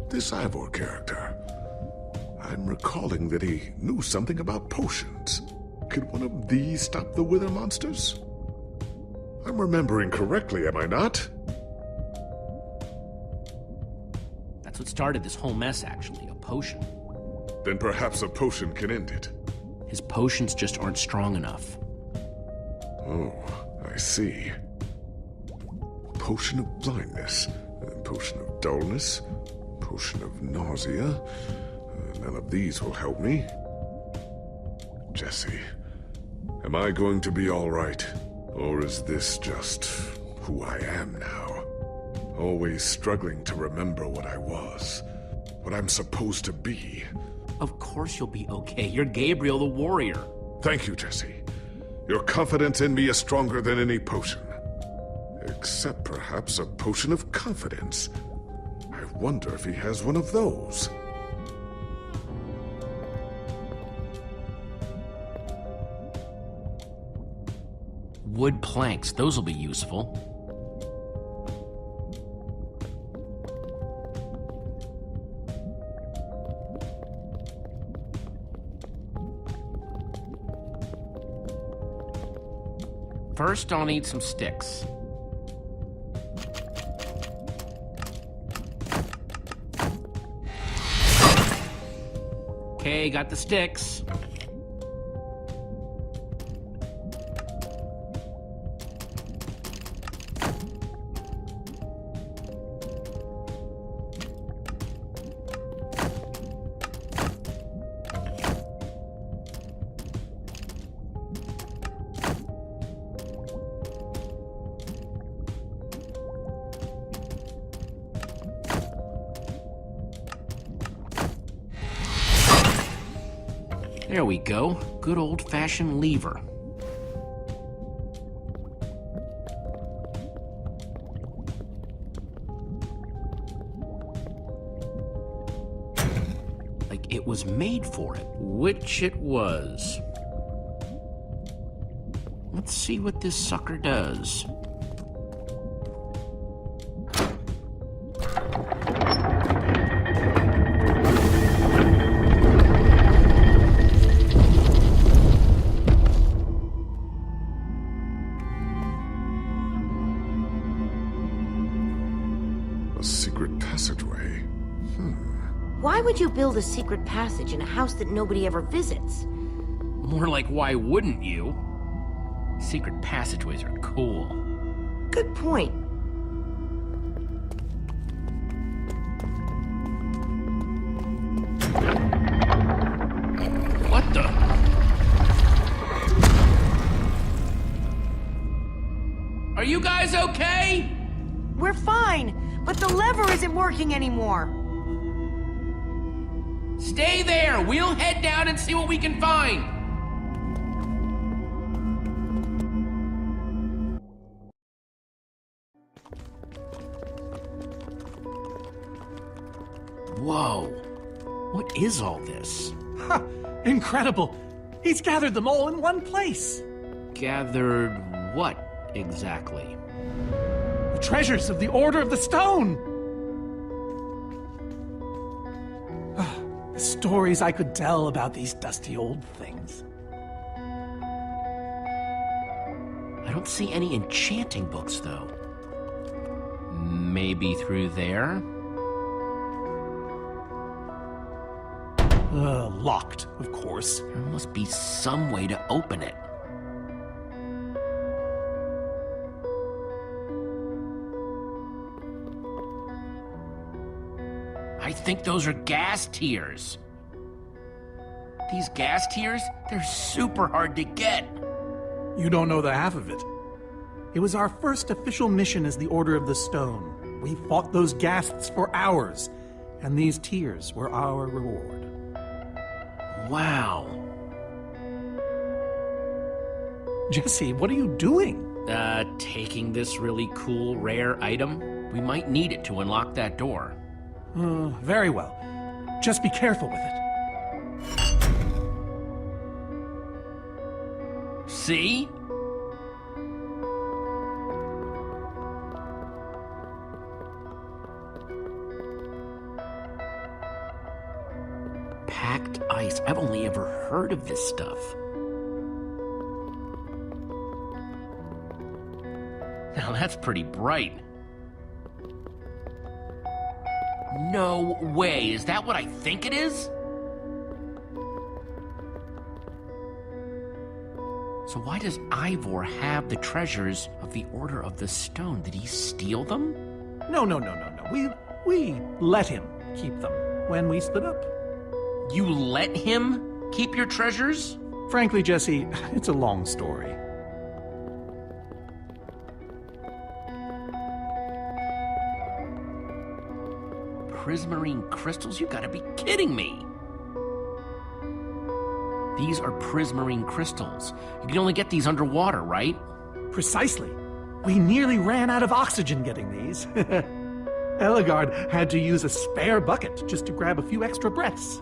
This Ivor character. I'm recalling that he knew something about potions. Could one of these stop the Wither monsters? I'm remembering correctly, am I not?
That's what started this whole mess, actually, a potion.
Then perhaps a potion can end it.
His potions just aren't strong enough.
Oh, I see. Potion of blindness, potion of dullness, potion of nausea. None of these will help me. Jesse, am I going to be all right? Or is this just who I am now? Always struggling to remember what I was, what I'm supposed to be.
Of course you'll be okay. You're Gabriel the warrior.
Thank you, Jesse. Your confidence in me is stronger than any potion. Except perhaps a potion of confidence. I wonder if he has one of those.
Wood planks, those will be useful. First, I'll need some sticks. Okay, got the sticks. There we go. Good old-fashioned lever. Like it was made for it. Which it was. Let's see what this sucker does.
Why would you build a secret passage in a house that nobody ever visits?
More like, why wouldn't you? Secret passageways are cool.
Good point.
What the? Are you guys okay?
We're fine, but the lever isn't working anymore.
Stay there! We'll head down and see what we can find! Whoa! What is all this?
Ha! Incredible! He's gathered them all in one place!
Gathered what, exactly?
The treasures of the Order of the Stone! The stories I could tell about these dusty old things.
I don't see any enchanting books, though. Maybe through there?
Locked, of course.
There must be some way to open it. I think those are gas tiers. These gas tiers, they're super hard to get.
You don't know the half of it. It was our first official mission as the Order of the Stone. We fought those ghasts for hours, and these tiers were our reward.
Wow.
Jesse, what are you doing?
Taking this really cool, rare item. We might need it to unlock that door.
Very well. Just be careful with it.
See? Packed ice. I've only ever heard of this stuff. Now that's pretty bright. No way. Is that what I think it is? So why does Ivor have the treasures of the Order of the Stone? Did he steal them?
No. We let him keep them when we split up.
You let him keep your treasures?
Frankly, Jesse, it's a long story.
Prismarine crystals? You gotta be kidding me. These are prismarine crystals. You can only get these underwater, right?
Precisely. We nearly ran out of oxygen getting these. Eligard had to use a spare bucket just to grab a few extra breaths.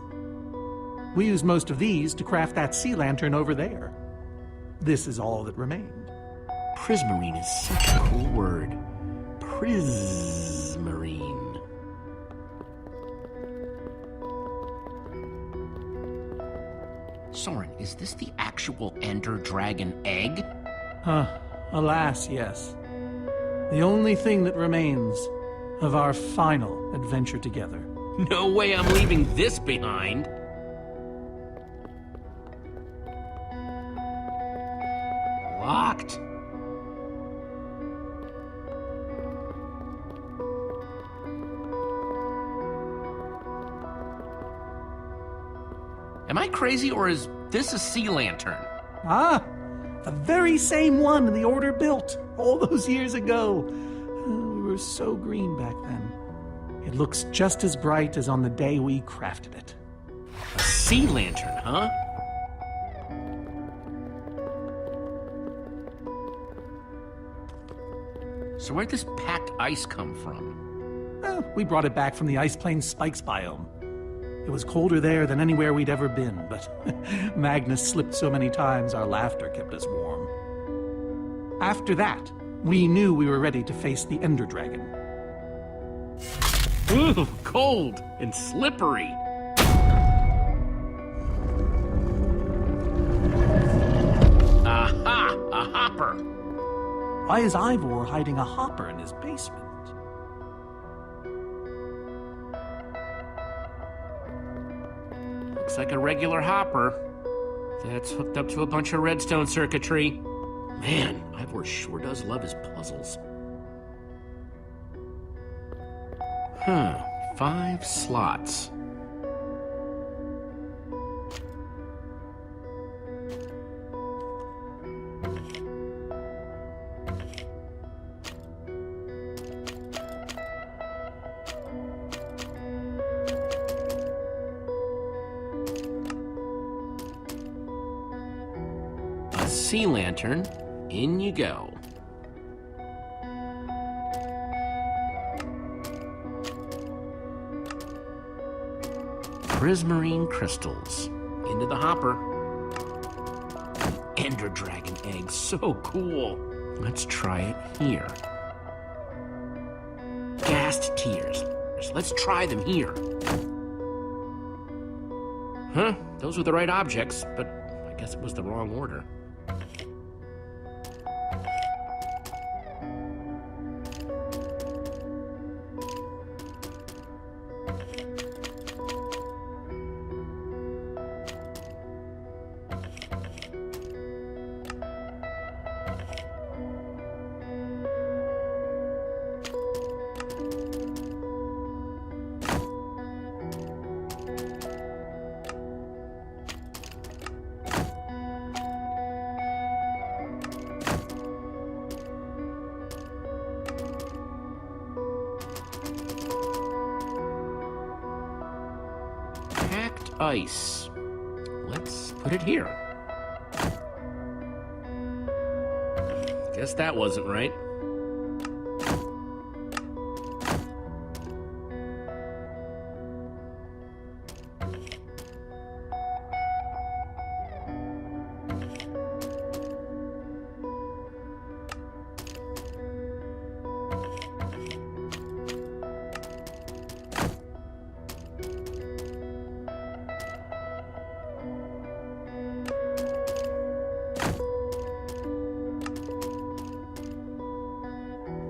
We used most of these to craft that sea lantern over there. This is all that remained.
Prismarine is such a cool word. Prismarine. Soren, is this the actual Ender Dragon egg?
Alas, yes. The only thing that remains of our final adventure together.
No way I'm leaving this behind. Locked. Am I crazy, or is this a sea lantern?
Ah, the very same one the Order built all those years ago. We were so green back then. It looks just as bright as on the day we crafted it.
A sea lantern, huh? So where'd this packed ice come from?
Well, we brought it back from the Ice Plains Spikes biome. It was colder there than anywhere we'd ever been, but Magnus slipped so many times our laughter kept us warm. After that, we knew we were ready to face the Ender Dragon.
Ooh, cold and slippery. Aha! A hopper!
Why is Ivor hiding a hopper in his basement?
Looks like a regular hopper that's hooked up to a bunch of redstone circuitry. Man, Ivor sure does love his puzzles. 5 slots. A sea lantern, in you go. Prismarine crystals. Into the hopper. Ender Dragon egg, so cool. Let's try it here. Ghast tears. Let's try them here. Huh, those were the right objects, but I guess it was the wrong order. Ice. Let's put it here. Guess that wasn't right.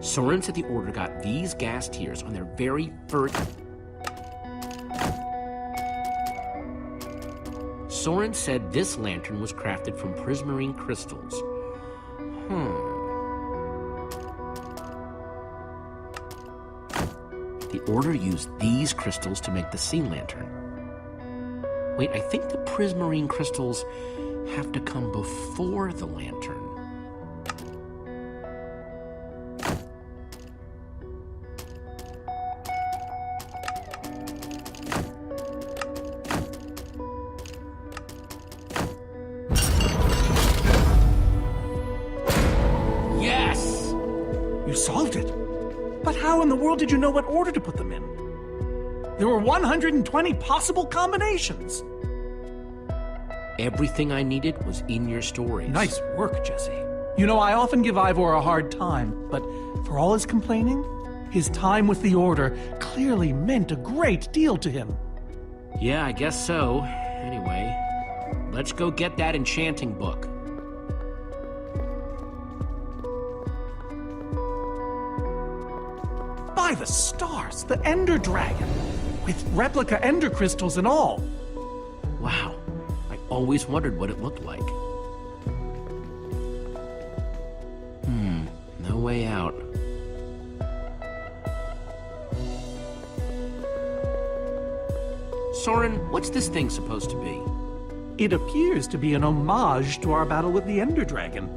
Soren said the Order got these gas tiers on their very first... Soren said this lantern was crafted from prismarine crystals. The Order used these crystals to make the sea lantern. Wait, I think the prismarine crystals have to come before the lantern.
You solved it? But how in the world did you know what order to put them in? There were 120 possible combinations.
Everything I needed was in your stories.
Nice work, Jesse. You know, I often give Ivor a hard time, but for all his complaining, his time with the Order clearly meant a great deal to him.
Yeah, I guess so. Anyway, let's go get that enchanting book.
By the stars, the Ender Dragon, with replica Ender crystals and all.
Wow, I always wondered what it looked like. No way out. Soren, what's this thing supposed to be?
It appears to be an homage to our battle with the Ender Dragon.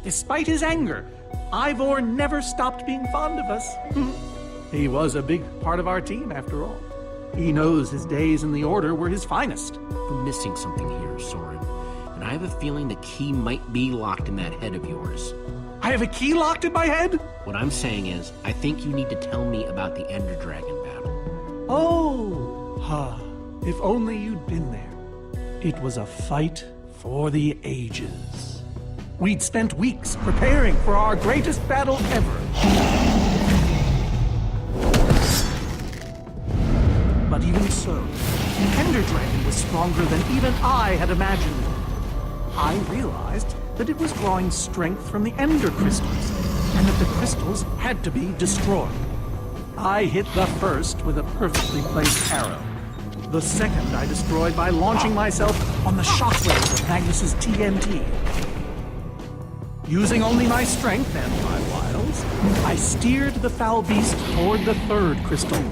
Despite his anger, Ivor never stopped being fond of us. He was a big part of our team, after all. He knows his days in the Order were his finest.
We're missing something here, Soren. And I have a feeling the key might be locked in that head of yours.
I have a key locked in my head?
What I'm saying is, I think you need to tell me about the Ender Dragon battle.
Oh, if only you'd been there. It was a fight for the ages. We'd spent weeks preparing for our greatest battle ever. But even so, the Ender Dragon was stronger than even I had imagined. I realized that it was drawing strength from the Ender crystals, and that the crystals had to be destroyed. I hit the first with a perfectly placed arrow. The second I destroyed by launching myself on the shockwave of Magnus's TNT. Using only my strength and my wiles, I steered the foul beast toward the third crystal.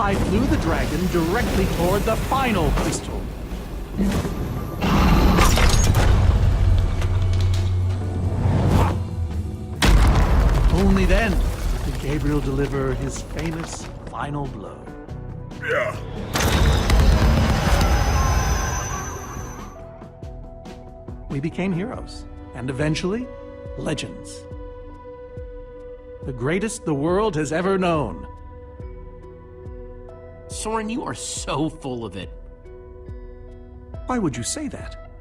I flew the dragon directly toward the final crystal. Only then did Gabriel deliver his famous final blow.
Yeah.
We became heroes, and eventually, legends. The greatest the world has ever known.
Soren, you are so full of it.
Why would you say that?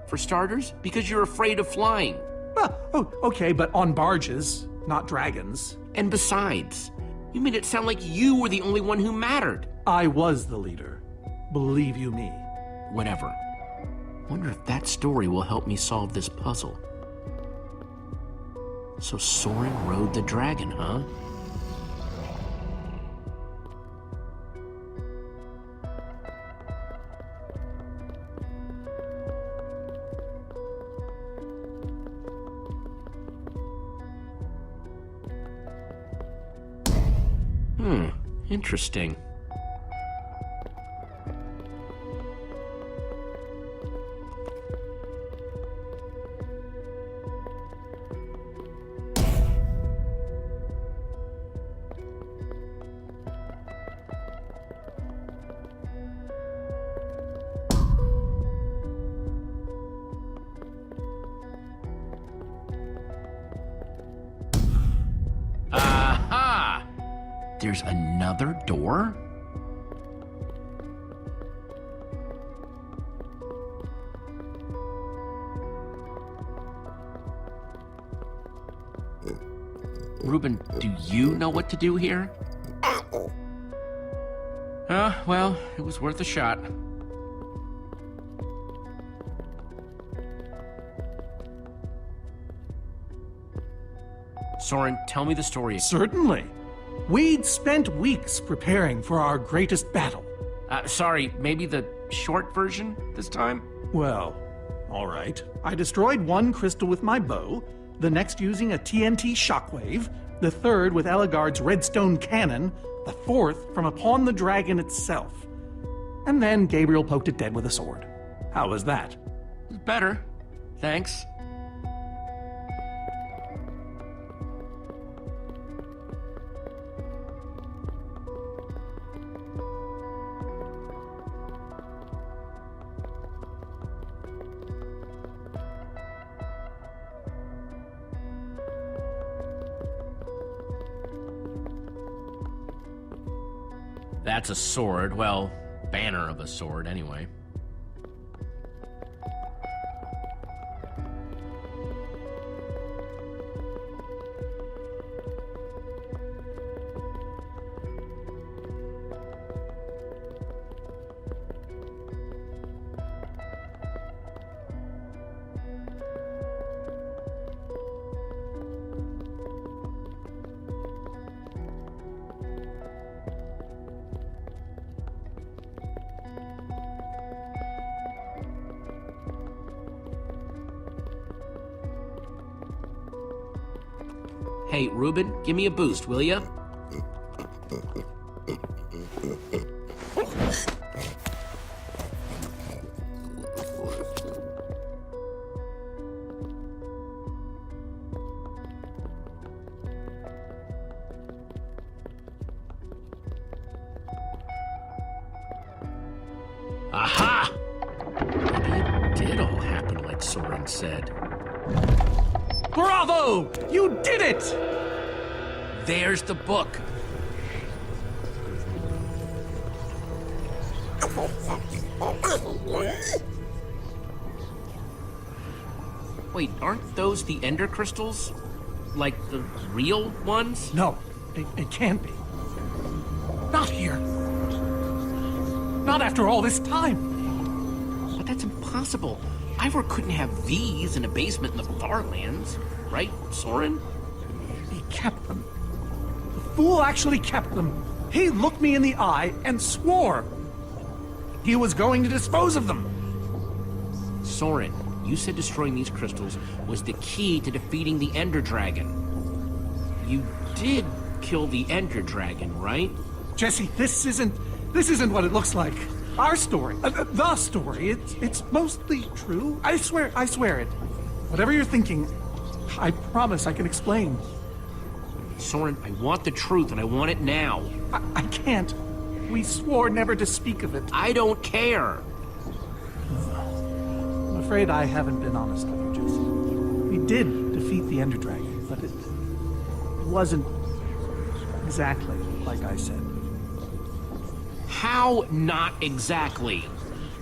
For starters, because you're afraid of flying.
Oh, okay, but on barges, not dragons.
And besides, you made it sound like you were the only one who mattered.
I was the leader. Believe you me.
Whatever. Wonder if that story will help me solve this puzzle. So Soren rode the dragon, huh? Interesting. Aha! There's another door? Reuben, do you know what to do here? Well, it was worth a shot. Soren, tell me the story.
Certainly. We'd spent weeks preparing for our greatest battle.
Sorry, maybe the short version this time?
Well, all right. I destroyed one crystal with my bow, the next using a TNT shockwave, the third with Ellegaard's redstone cannon, the fourth from upon the dragon itself. And then Gabriel poked it dead with a sword. How was that?
Better. Thanks. That's a sword. Well, banner of a sword, anyway. Hey, Reuben, give me a boost, will ya? Aha! Maybe it did all happen like Soren said.
Bravo! You did it!
There's the book. Wait, aren't those the ender crystals? Like the real ones?
No, it can't be. Not here. Not after all this time.
But that's impossible. Ivor couldn't have these in a basement in the Farlands, right, Soren?
He kept them. The fool actually kept them. He looked me in the eye and swore he was going to dispose of them.
Soren, you said destroying these crystals was the key to defeating the Ender Dragon. You did kill the Ender Dragon, right?
Jesse, this isn't what it looks like. Our story, the story, it's mostly true. I swear it. Whatever you're thinking, I promise I can explain.
Soren, I want the truth and I want it now.
I can't. We swore never to speak of it.
I don't care.
I'm afraid I haven't been honest with you, Jesse. We did defeat the Ender Dragon, but it wasn't exactly like I said.
How not exactly?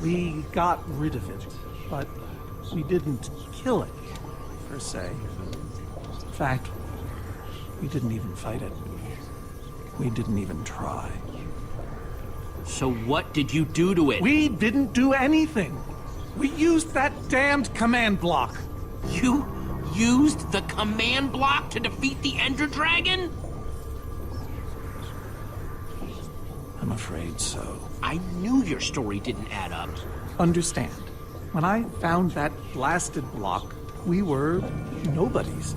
We got rid of it, but we didn't kill it, per se. In fact, we didn't even fight it. We didn't even try.
So what did you do to it?
We didn't do anything. We used that damned command block.
You used the command block to defeat the Ender Dragon?
I'm afraid so.
I knew your story didn't add up.
Understand, when I found that blasted block, we were nobodies.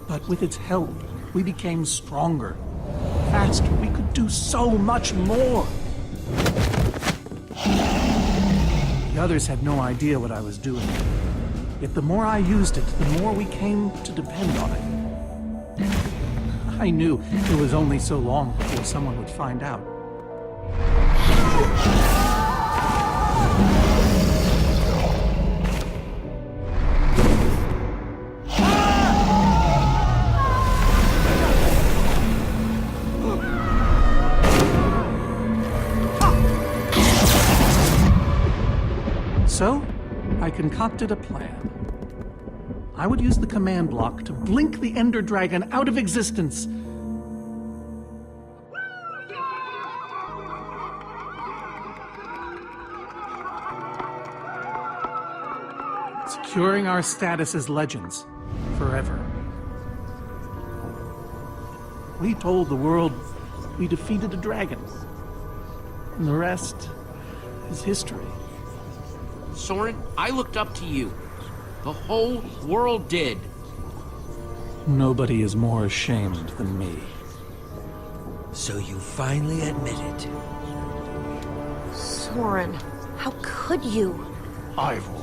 But with its help, we became stronger, faster. We could do so much more. The others had no idea what I was doing. Yet the more I used it, the more we came to depend on it. I knew it was only so long before someone would find out. So, I concocted a plan. I would use the command block to blink the Ender Dragon out of existence. Securing our status as legends forever. We told the world we defeated a dragon. And the rest is history.
Soren, I looked up to you. The whole world did.
Nobody is more ashamed than me.
So you finally admit it.
Soren, how could you?
Ivor.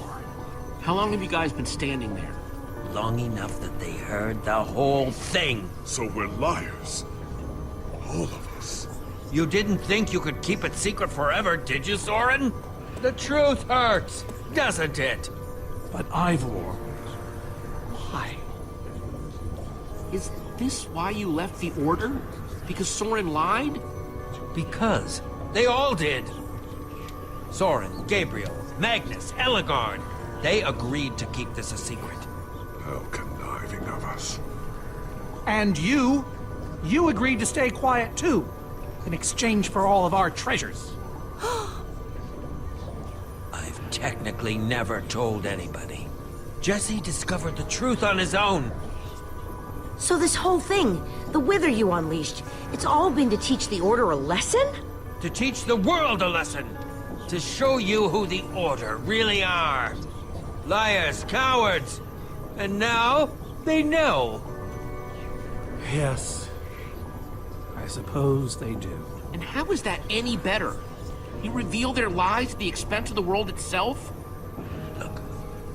How long have you guys been standing there?
Long enough that they heard the whole thing.
So we're liars. All of us.
You didn't think you could keep it secret forever, did you, Soren? The truth hurts, doesn't it?
But Ivor, why?
Is this why you left the Order? Because Soren lied?
Because they all did. Soren, Gabriel, Magnus, Ellegaard. They agreed to keep this a secret.
How conniving of us.
And you agreed to stay quiet too, in exchange for all of our treasures.
I've technically never told anybody. Jesse discovered the truth on his own.
So this whole thing, the Wither you unleashed, it's all been to teach the Order a lesson?
To teach the world a lesson. To show you who the Order really are. Liars, cowards. And now, they know.
Yes. I suppose they do.
And how is that any better? You reveal their lies at the expense of the world itself?
Look,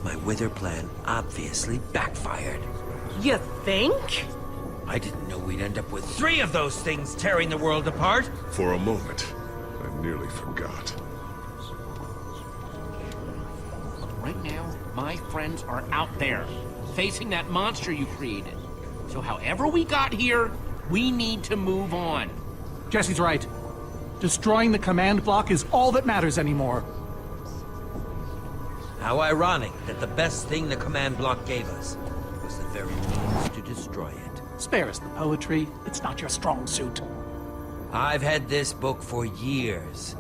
my Wither plan obviously backfired.
You think?
I didn't know we'd end up with 3 of those things tearing the world apart.
For a moment, I nearly forgot.
Right now, my friends are out there, facing that monster you created. So however we got here, we need to move on.
Jesse's right. Destroying the command block is all that matters anymore.
How ironic that the best thing the command block gave us was the very means to destroy it.
Spare us the poetry. It's not your strong suit.
I've had this book for years.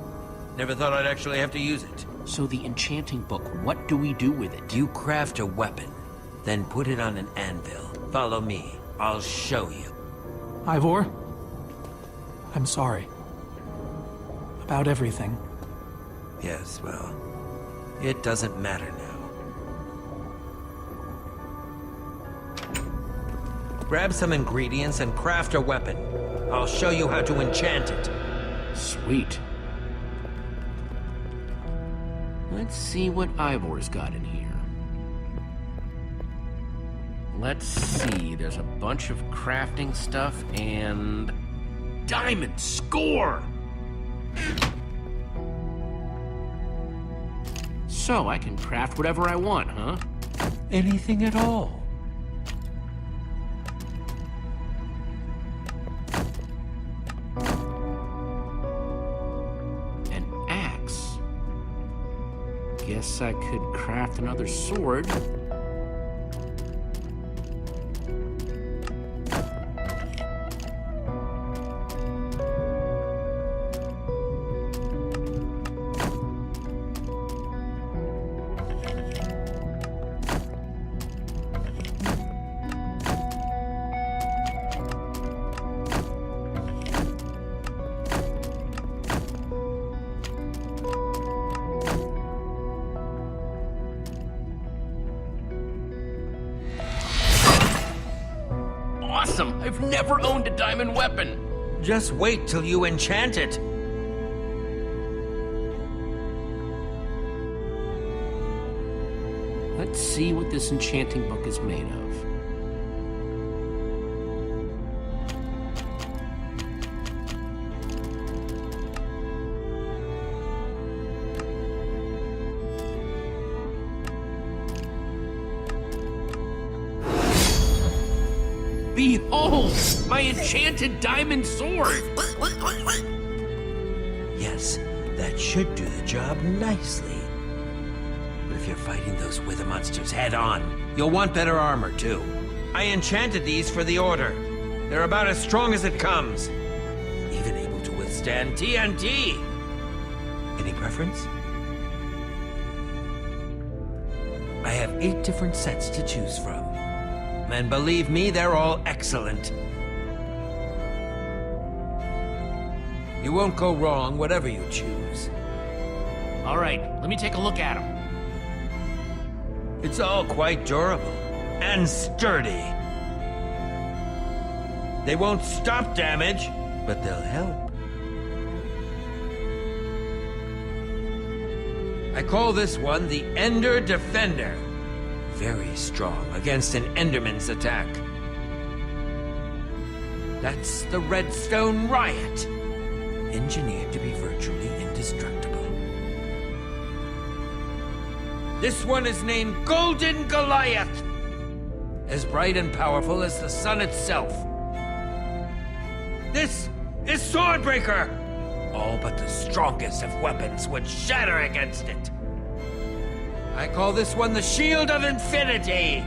Never thought I'd actually have to use it.
So the enchanting book, what do we do with it?
You craft a weapon, then put it on an anvil. Follow me. I'll show you.
Ivor, I'm sorry. About everything.
Yes, well, it doesn't matter now. Grab some ingredients and craft a weapon. I'll show you how to enchant it.
Sweet. Let's see what Ivor's got in here. Let's see, there's a bunch of crafting stuff and... Diamond score! So I can craft whatever I want, huh?
Anything at all.
An axe. Guess I could craft another sword. Awesome! I've never owned a diamond weapon!
Just wait till you enchant it.
Let's see what this enchanting book is made of. Behold! My enchanted diamond sword!
Yes, that should do the job nicely. But if you're fighting those wither monsters head on, you'll want better armor too. I enchanted these for the Order. They're about as strong as it comes. Even able to withstand TNT. Any preference? I have 8 different sets to choose from. And believe me, they're all excellent. You won't go wrong, whatever you choose.
All right, let me take a look at them.
It's all quite durable and sturdy. They won't stop damage, but they'll help. I call this one the Ender Defender. Very strong against an Enderman's attack. That's the Redstone Riot. Engineered to be virtually indestructible. This one is named Golden Goliath. As bright and powerful as the sun itself. This is Swordbreaker. all but the strongest of weapons would shatter against it. I call this one the Shield of Infinity,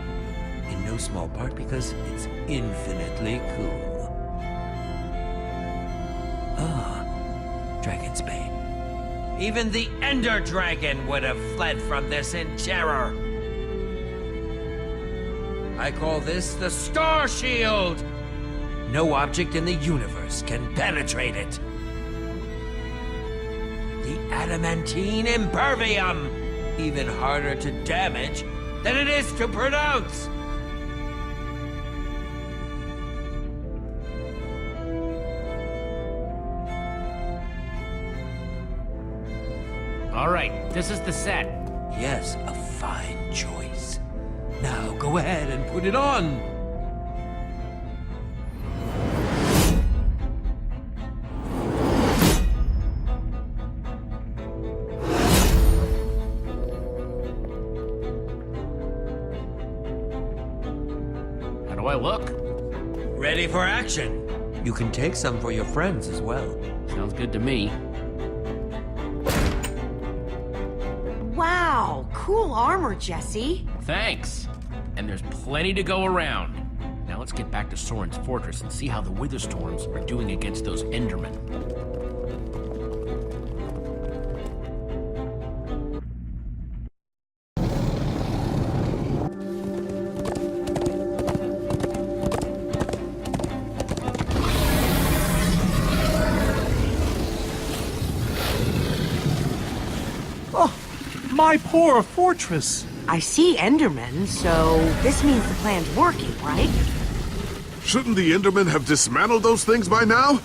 in no small part because it's infinitely cool. Ah, Dragon's Bane. Even the Ender Dragon would have fled from this in terror. I call this the Star Shield. No object in the universe can penetrate it. The Adamantine Impervium. Even harder to damage than it is to pronounce.
All right, this is the set.
Yes, a fine choice. Now go ahead and put it on.
How do I look?
Ready for action. You can take some for your friends as well.
Sounds good to me.
Wow, cool armor, Jesse.
Thanks. And there's plenty to go around. Now let's get back to Soren's fortress and see how the Witherstorms are doing against those Endermen.
My poor fortress.
I see Endermen, so this means the plan's working, right?
Shouldn't the Endermen have dismantled those things by now?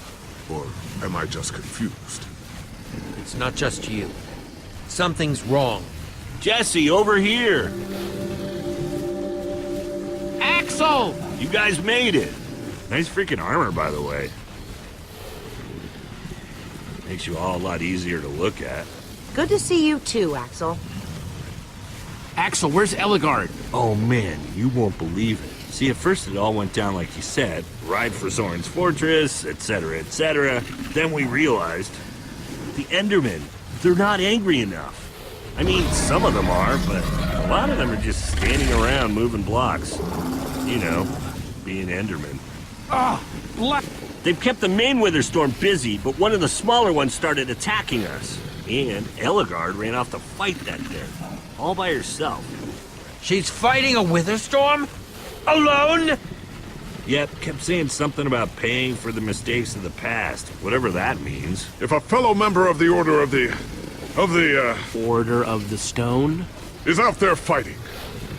Or am I just confused?
It's not just you. Something's wrong.
Jesse, over here!
Axel!
You guys made it! Nice freaking armor, by the way. Makes you all a lot easier to look at.
Good to see you too, Axel.
Axel, where's Eligard?
Oh man, you won't believe it. See, at first it all went down like you said. Ride for Soren's fortress, etc., etc. Then we realized the Endermen, they're not angry enough. I mean, some of them are, but a lot of them are just standing around moving blocks. You know, being Endermen. They've kept the main Witherstorm busy, but one of the smaller ones started attacking us. And Eligard ran off to fight that thing, all by herself.
She's fighting a Witherstorm? Alone?
Yep, kept saying something about paying for the mistakes of the past, whatever that means.
If a fellow member of the Order of the
Order of the Stone?
is out there fighting,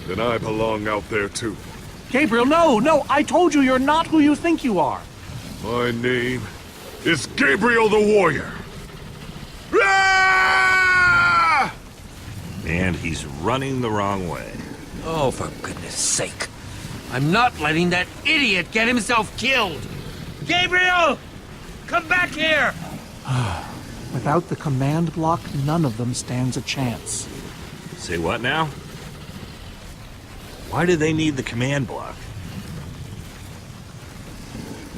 then I belong out there too.
Gabriel, no, I told you you're not who you think you are.
My name is Gabriel the Warrior. Ah!
And he's running the wrong way.
Oh, for goodness sake. I'm not letting that idiot get himself killed. Gabriel! Come back here!
Without the command block, none of them stands a chance.
Say what now? Why do they need the command block?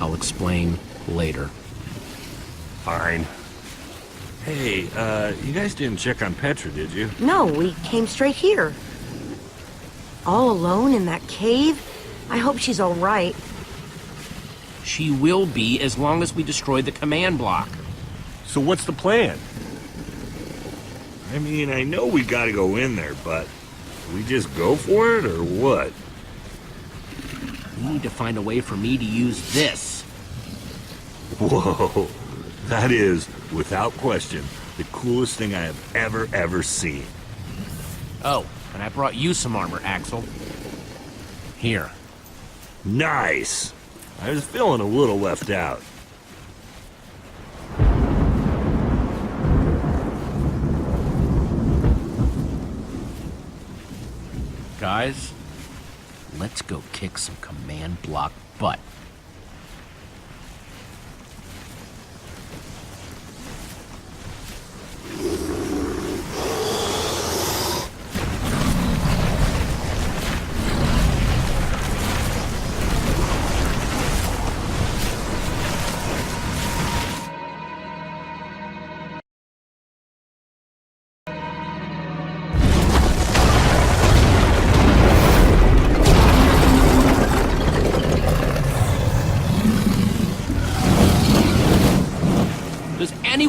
I'll explain later.
Fine. Hey, you guys didn't check on Petra, did you?
No, we came straight here. All alone in that cave? I hope she's all right.
She will be as long as we destroy the command block.
So what's the plan? I mean, I know we gotta go in there, but we just go for it, or what?
We need to find a way for me to use this.
Whoa, that is, without question, the coolest thing I have ever seen.
Oh, and I brought you some armor, Axel. Here.
Nice! I was feeling a little left out.
Guys, let's go kick some command block butt.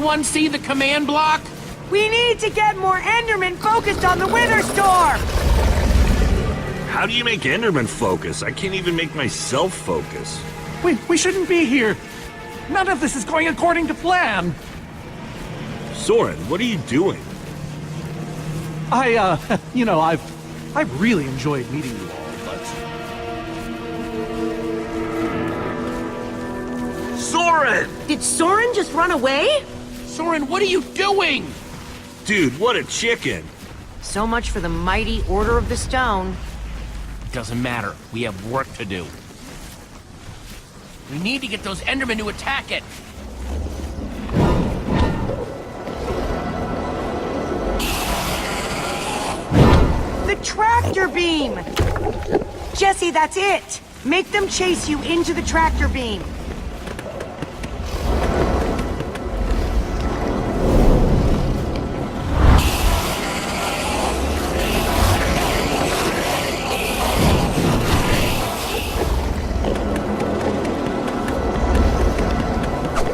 anyone see the command block?
We need to get more Endermen focused on the Wither Storm!
How do you make Enderman focus? I can't even make myself focus.
We shouldn't be here. None of this is going according to plan.
Soren, what are you doing?
I've really enjoyed meeting you all, but...
Soren!
Did Soren just run away?
Soren, what are you doing?
Dude, what a chicken.
So much for the mighty Order of the Stone.
Doesn't matter. We have work to do. We need to get those Endermen to attack it.
The tractor beam! Jesse, that's it! Make them chase you into the tractor beam.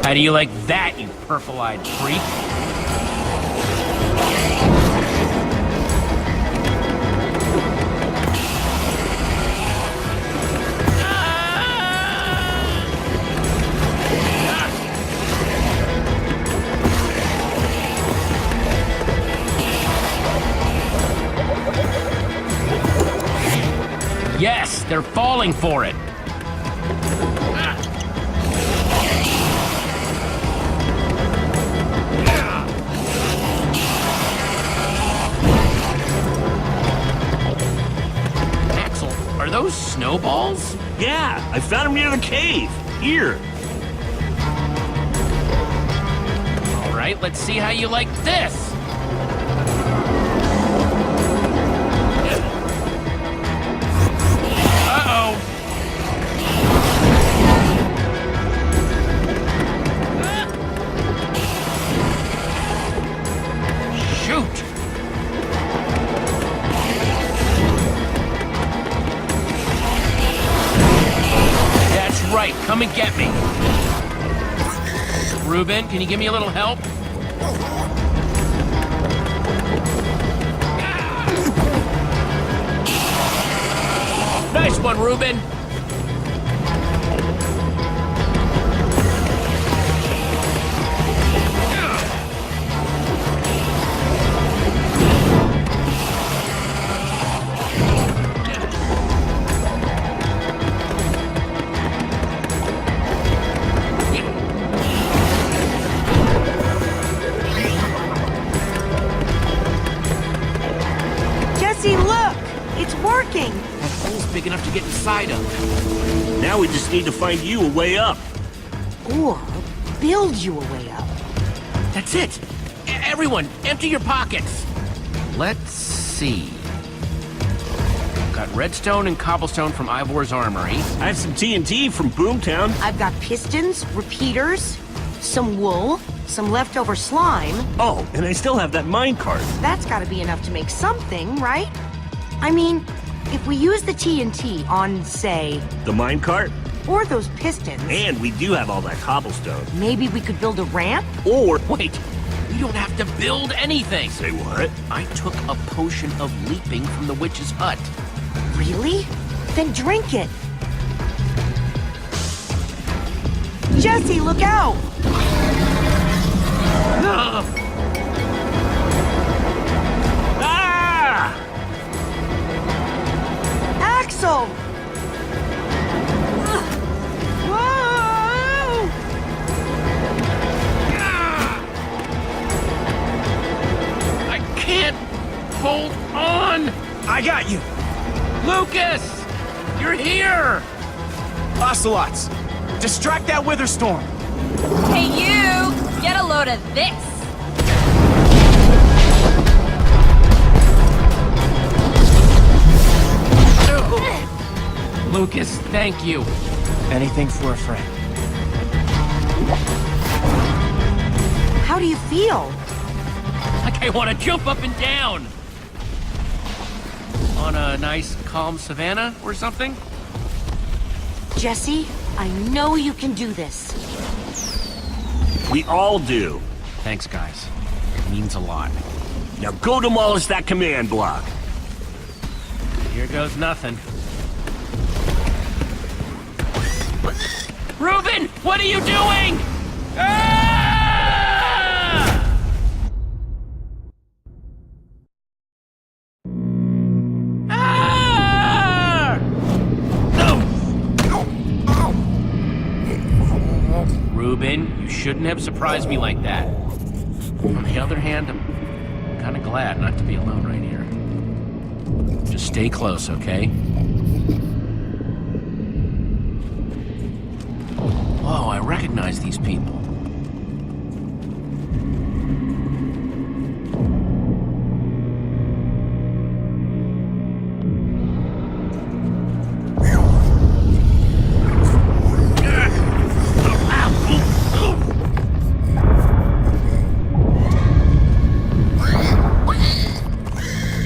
How do you like that, you purple-eyed freak? Yes, they're falling for it. Axel, are those snowballs?
Yeah, I found him near the cave. Here.
All right, let's see how you like this. Come and get me. Ruben, can you give me a little help? Nice one, Ruben. Big enough to get inside of.
Now we just need to find you a way up.
Or build you a way up.
That's it. Everyone, empty your pockets. Let's see. Got redstone and cobblestone from Ivor's armory.
I have some TNT from Boomtown.
I've got pistons, repeaters, some wool, some leftover slime.
Oh, and I still have that minecart.
That's gotta be enough to make something, right? I mean, if we use the TNT on, say...
the minecart?
Or those pistons...
And we do have all that cobblestone.
Maybe we could build a ramp?
Or... Wait, we don't have to build anything.
Say what?
I took a potion of leaping from the witch's hut.
Really? Then drink it. Jesse, look out! Axel! Whoa!
I can't hold on!
I got you!
Lucas! You're here!
Ocelots, distract that Wither Storm!
Hey you! Get a load of this!
Lucas, thank you.
Anything for a friend.
How do you feel?
Like I want to jump up and down. On a nice, calm savanna or something?
Jesse, I know you can do this.
We all do.
Thanks, guys. It means a lot.
Now go demolish that command block.
Here goes nothing.
Reuben, what are you doing? Ah! Ah!
Reuben, you shouldn't have surprised me like that. On the other hand, I'm kind of glad not to be alone right here. Just stay close, okay? Whoa, I recognize these people.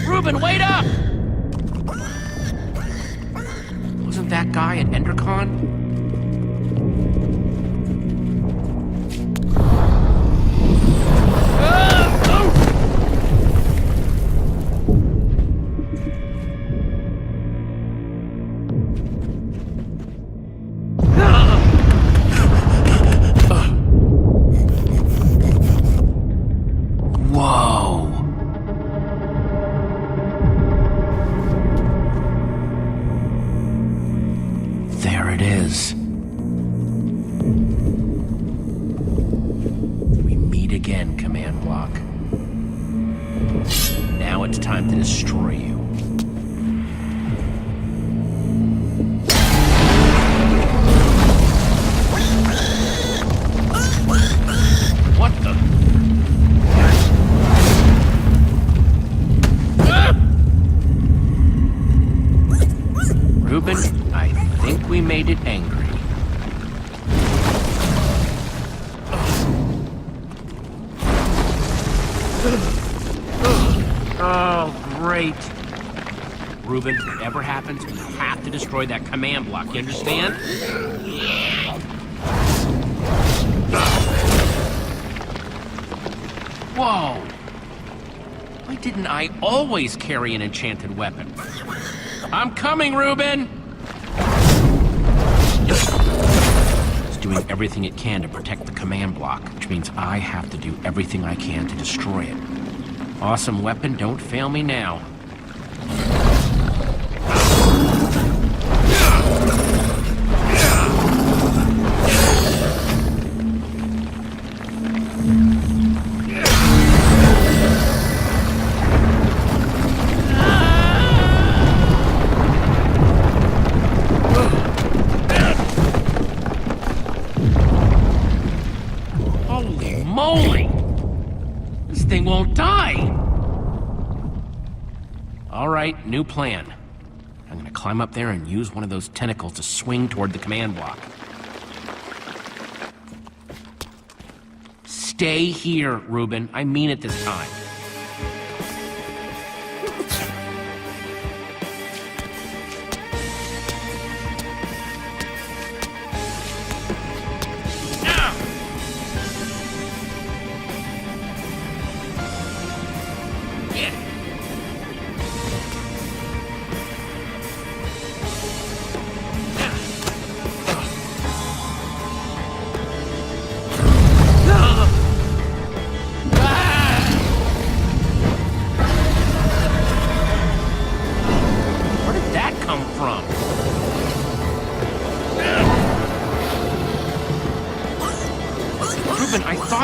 Reuben, wait up! Wasn't that guy at Endercon? Reuben, whatever happens, we have to destroy that command block, you understand? Whoa! Why didn't I always carry an enchanted weapon? I'm coming, Reuben! It's doing everything it can to protect the command block, which means I have to do everything I can to destroy it. Awesome weapon, don't fail me now. Holy moly! This thing won't die! All right, new plan. I'm gonna climb up there and use one of those tentacles to swing toward the command block. Stay here, Reuben. I mean it this time.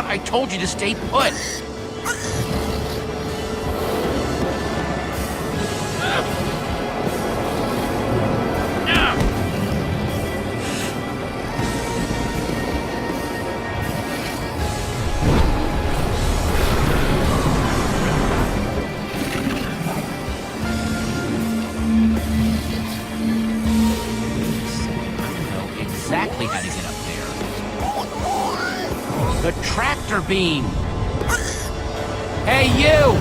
I told you to stay put. Exactly how to get up there. The tractor beam! Hey, you!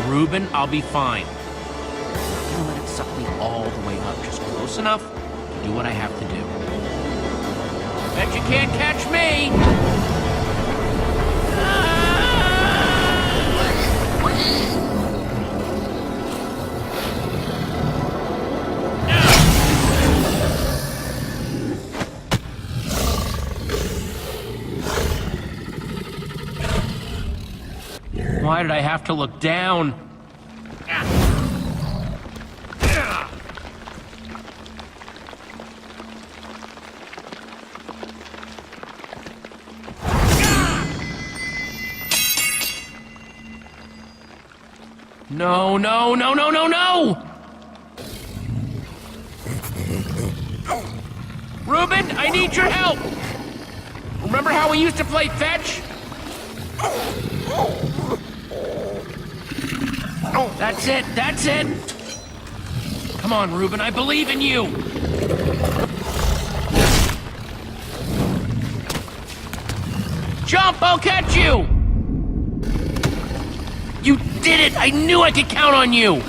Reuben, I'll be fine. I'm gonna let it suck me all the way up, just close enough to do what I have to do.
Bet you can't catch me! Why did I have to look down? No, no, no, no, no, no! Reuben, I need your help! Remember how we used to play fetch? That's it, that's it! Come on, Reuben, I believe in you! Jump, I'll catch you! You did it! I knew I could count on you!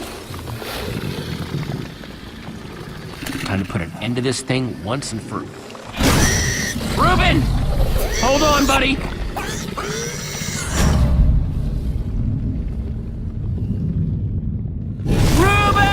Time to put an end to this thing once and for... Reuben! Hold on, buddy! Reuben!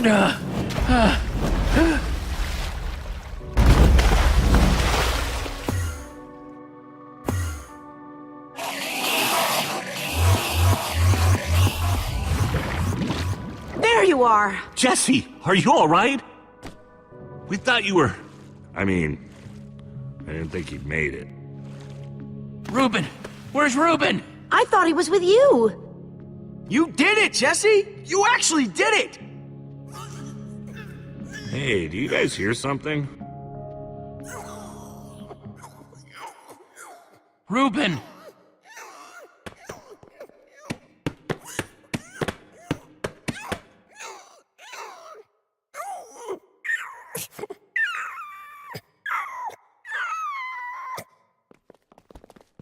No! Ah!
There you are!
Jesse, are you all right? We thought you were... I mean, I didn't think you'd made it.
Reuben! Where's Reuben?
I thought he was with you!
You did it, Jesse! You actually did it!
Hey, do you guys hear something?
Reuben!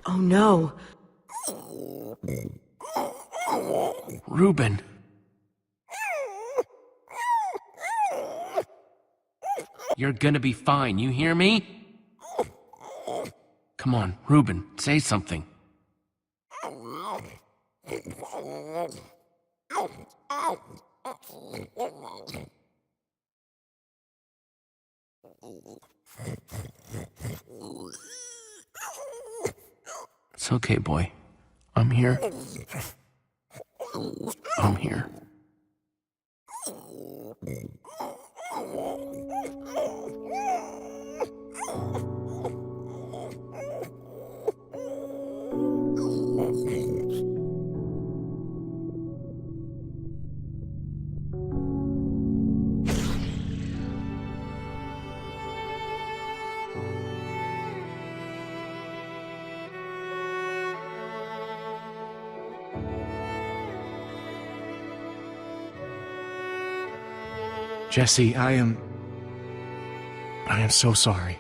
Oh no.
Reuben. You're gonna be fine, you hear me? Come on, Reuben, say something. It's okay, boy. I'm here. I'm here.
Jesse, I am so sorry.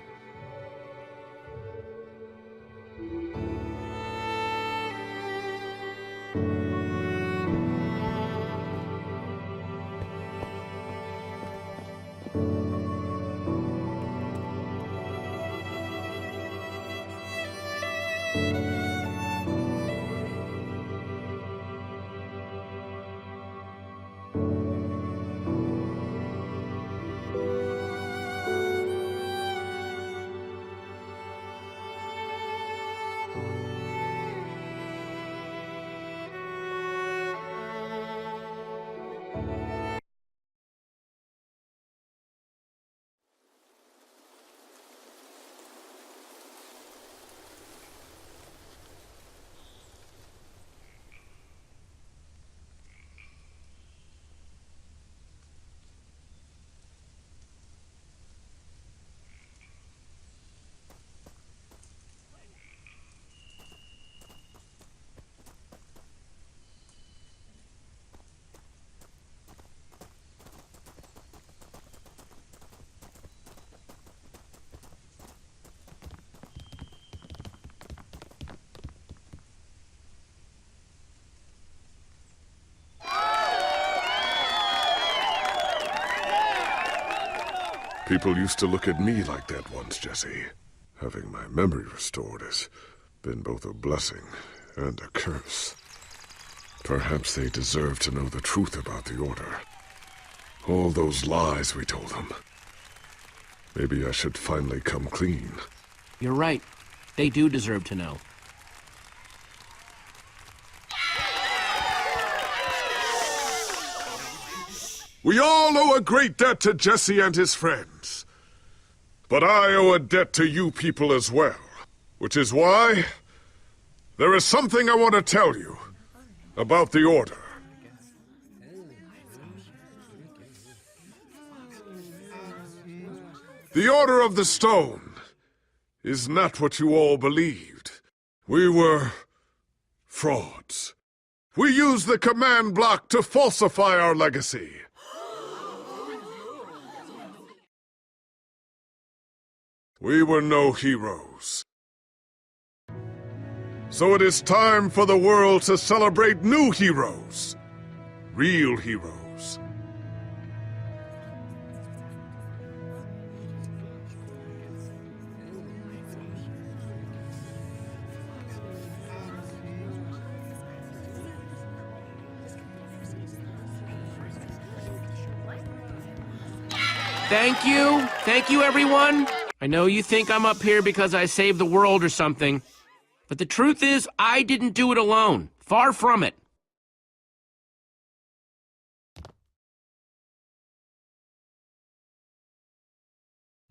People used to look at me like that once, Jesse. Having my memory restored has been both a blessing and a curse. Perhaps they deserve to know the truth about the Order. All those lies we told them. Maybe I should finally come clean.
You're right. They do deserve to know.
We all owe a great debt to Jesse and his friends. But I owe a debt to you people as well. Which is why there is something I want to tell you about the Order. The Order of the Stone is not what you all believed. We were frauds. We used the command block to falsify our legacy. We were no heroes. So it is time for the world to celebrate new heroes. Real heroes.
Thank you. Thank you, everyone. I know you think I'm up here because I saved the world or something, but the truth is, I didn't do it alone. Far from it.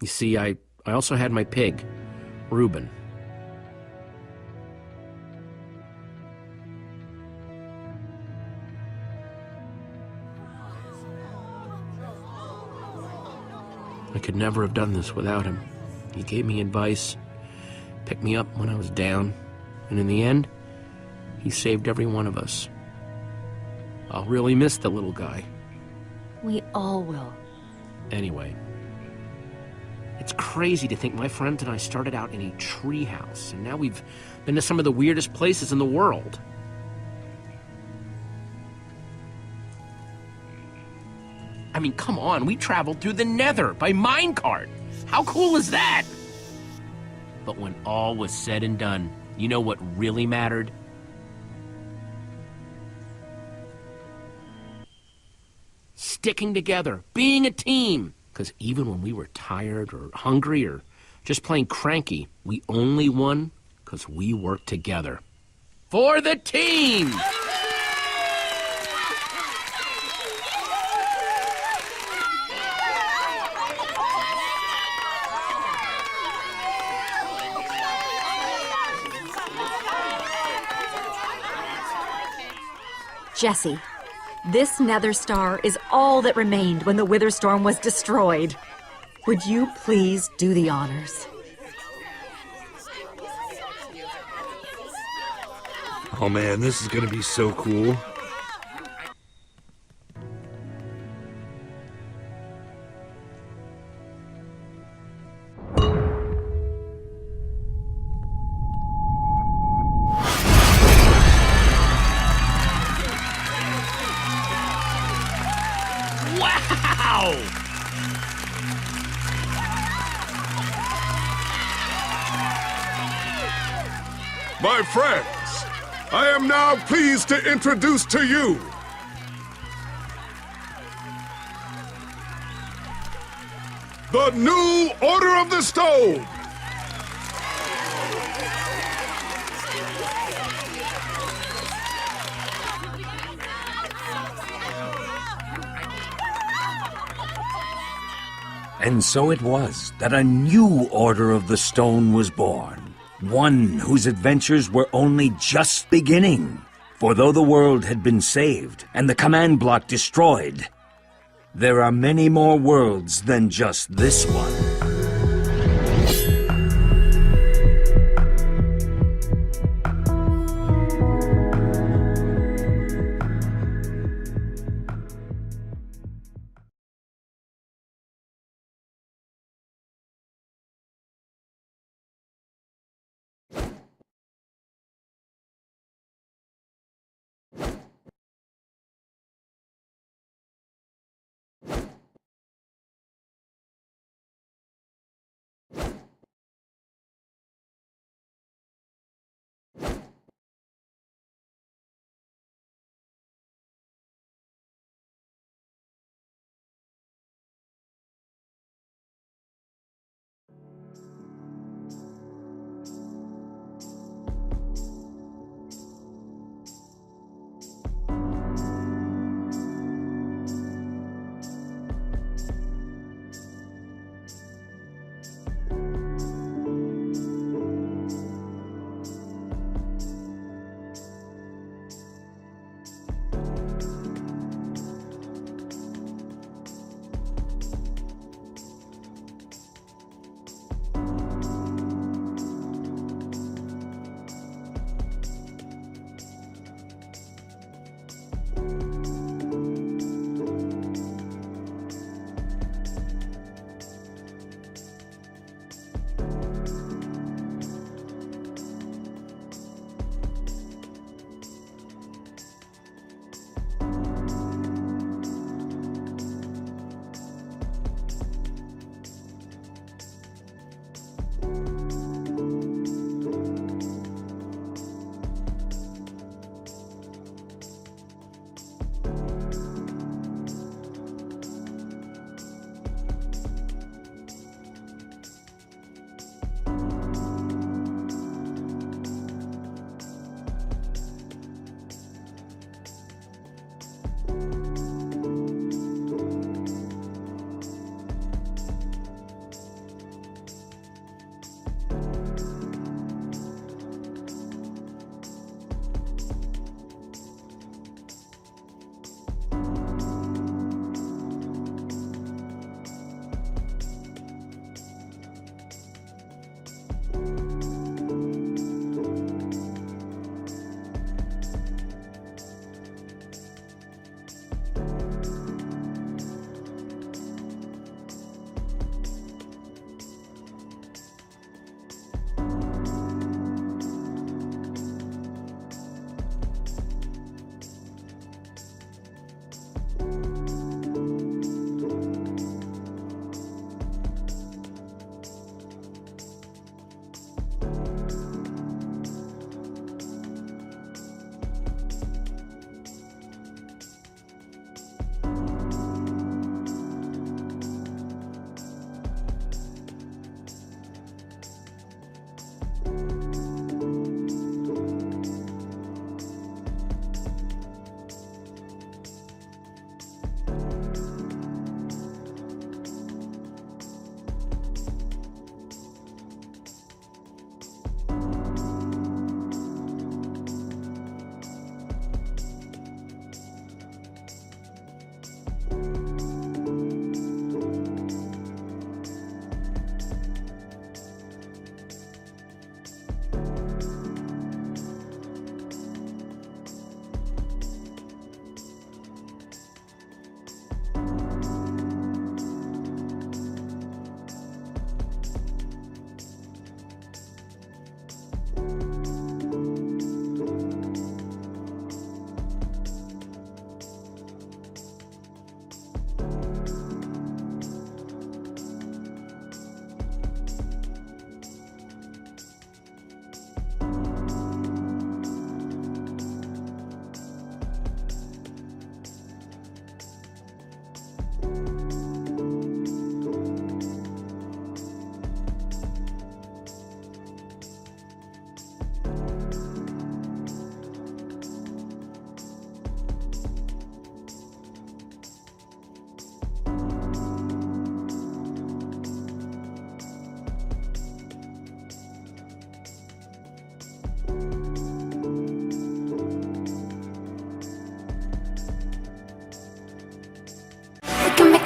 You see, I also had my pig, Reuben. I could never have done this without him. He gave me advice, picked me up when I was down, and in the end, he saved every one of us. I'll really miss the little guy.
We all will.
Anyway, it's crazy to think my friends and I started out in a treehouse, and now we've been to some of the weirdest places in the world. I mean, come on, we traveled through the Nether by minecart. How cool is that? But when all was said and done, you know what really mattered? Sticking together, being a team. Because even when we were tired or hungry or just plain cranky, we only won because we worked together. For the team!
Jesse, this nether star is all that remained when the Wither Storm was destroyed. Would you please do the honors?
Oh man, this is gonna be so cool.
Wow!
My friends, I am now pleased to introduce to you the new Order of the Stone!
And so it was that a new Order of the Stone was born. One whose adventures were only just beginning. For though the world had been saved and the command block destroyed, there are many more worlds than just this one.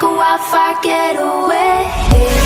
a wildfire, get away.